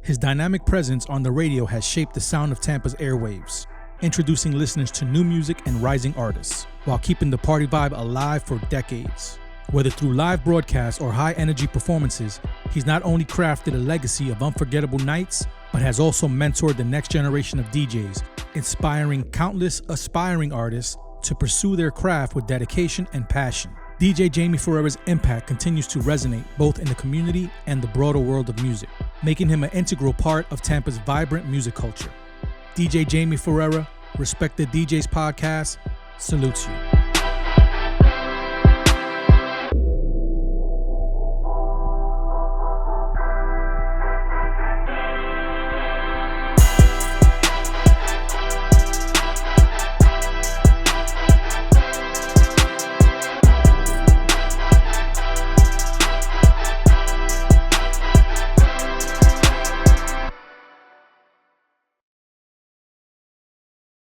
S2: His dynamic presence on the radio has shaped the sound of Tampa's airwaves, introducing listeners to new music and rising artists, while keeping the party vibe alive for decades. Whether through live broadcasts or high-energy performances, he's not only crafted a legacy of unforgettable nights, but has also mentored the next generation of DJs, inspiring countless aspiring artists to pursue their craft with dedication and passion. DJ Jamie Ferreira's impact continues to resonate both in the community and the broader world of music, making him an integral part of Tampa's vibrant music culture. DJ Jamie Ferreira, Respected DJs podcast, salutes you.